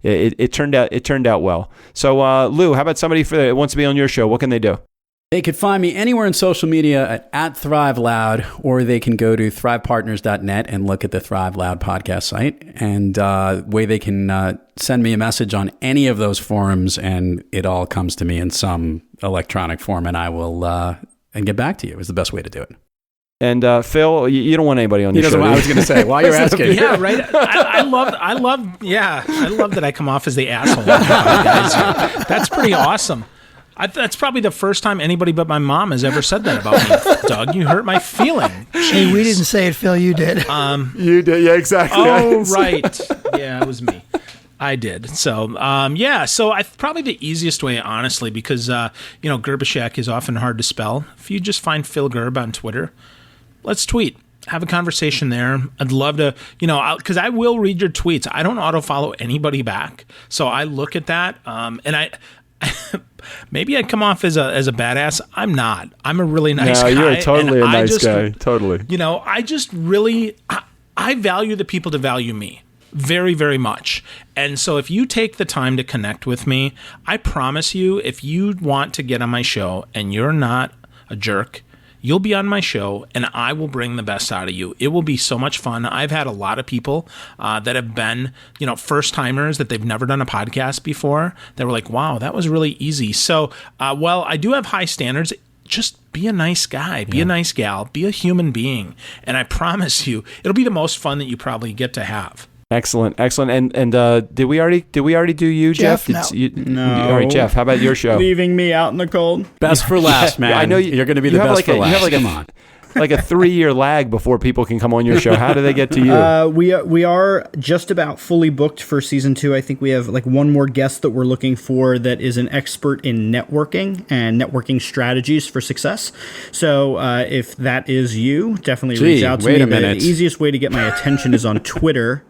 it turned out well. So Lou, how about somebody that wants to be on your show? What can they do? They could find me anywhere on social media at Thrive Loud, or they can go to thrivepartners.net and look at the Thrive Loud podcast site. And way they can send me a message on any of those forums, and it all comes to me in some electronic form, and I will and get back to you is the best way to do it. And Phil, you don't want anybody on your show. I was going to say, while you're asking. Yeah, right. I love that I come off as the asshole. That's pretty awesome. That's probably the first time anybody but my mom has ever said that about me. Doug, you hurt my feeling. Jeez. Hey, we didn't say it, Phil. You did. You did, yeah, exactly. Oh, right. Yeah, it was me. I did. So, so probably the easiest way, honestly, because, Gerbyshak is often hard to spell. If you just find Phil Gerb on Twitter, let's tweet. Have a conversation there. I'd love to, because I will read your tweets. I don't auto-follow anybody back. So I look at that, and maybe I come off as a badass. I'm not. I'm a really nice guy. You're totally a nice guy. Totally. I just really, I value the people to value me very, very much. And so if you take the time to connect with me, I promise you, if you want to get on my show and you're not a jerk, you'll be on my show, and I will bring the best out of you. It will be so much fun. I've had a lot of people that have been, first-timers that they've never done a podcast before. They were like, wow, that was really easy. So, while I do have high standards, just be a nice guy, be a nice gal, be a human being. And I promise you, it'll be the most fun that you probably get to have. Excellent. And did we already do you, Jeff? No. All right, Jeff. How about your show? Leaving me out in the cold. Best for last, man. I know you're going to be the best for last. Come on. Like a 3-year lag before people can come on your show. How do they get to you? We are just about fully booked for season 2. I think we have like one more guest that we're looking for that is an expert in networking and networking strategies for success. So if that is you, definitely reach out to me. The easiest way to get my attention is on Twitter.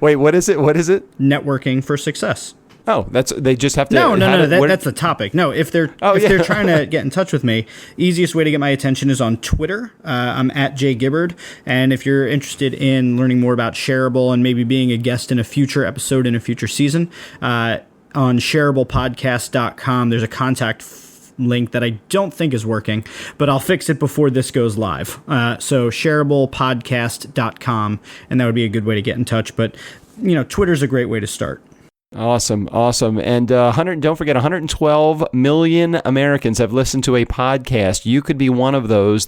Wait, what is it? Networking for success. Oh, they just have to. No. That's the topic. No, if they're trying to get in touch with me, easiest way to get my attention is on Twitter. I'm at Jeff Gibbard, and if you're interested in learning more about Shareable and maybe being a guest in a future episode in a future season, on shareablepodcast.com, there's a contact link that I don't think is working, but I'll fix it before this goes live. So shareablepodcast.com, and that would be a good way to get in touch. But, Twitter's a great way to start. Awesome. And don't forget, 112 million Americans have listened to a podcast. You could be one of those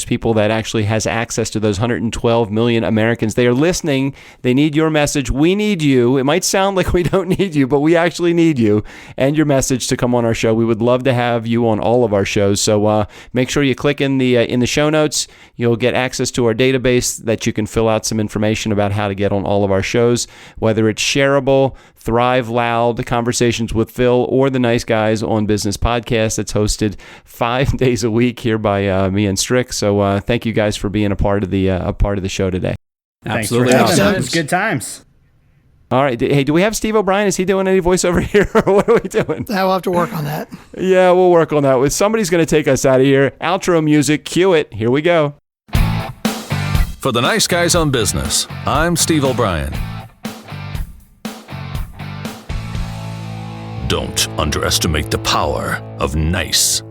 people that actually has access to those 112 million Americans. They are listening. They need your message. We need you. It might sound like we don't need you, but we actually need you and your message to come on our show. We would love to have you on all of our shows. So make sure you click in the show notes. You'll get access to our database that you can fill out some information about how to get on all of our shows, whether it's Shareable, Thrive Loud, Conversations with Phil, or the Nice Guys on Business podcast that's hosted 5 days a week here by me and Strick. So thank you guys for being a part of the show today. Absolutely. Thanks. Good times. All right. Hey, do we have Steve O'Brien? Is he doing any voiceover here, or what are we doing? We'll have to work on that. Yeah, we'll work on that. Somebody's going to take us out of here. Outro music. Cue it. Here we go. For the Nice Guys on Business, I'm Steve O'Brien. Don't underestimate the power of nice.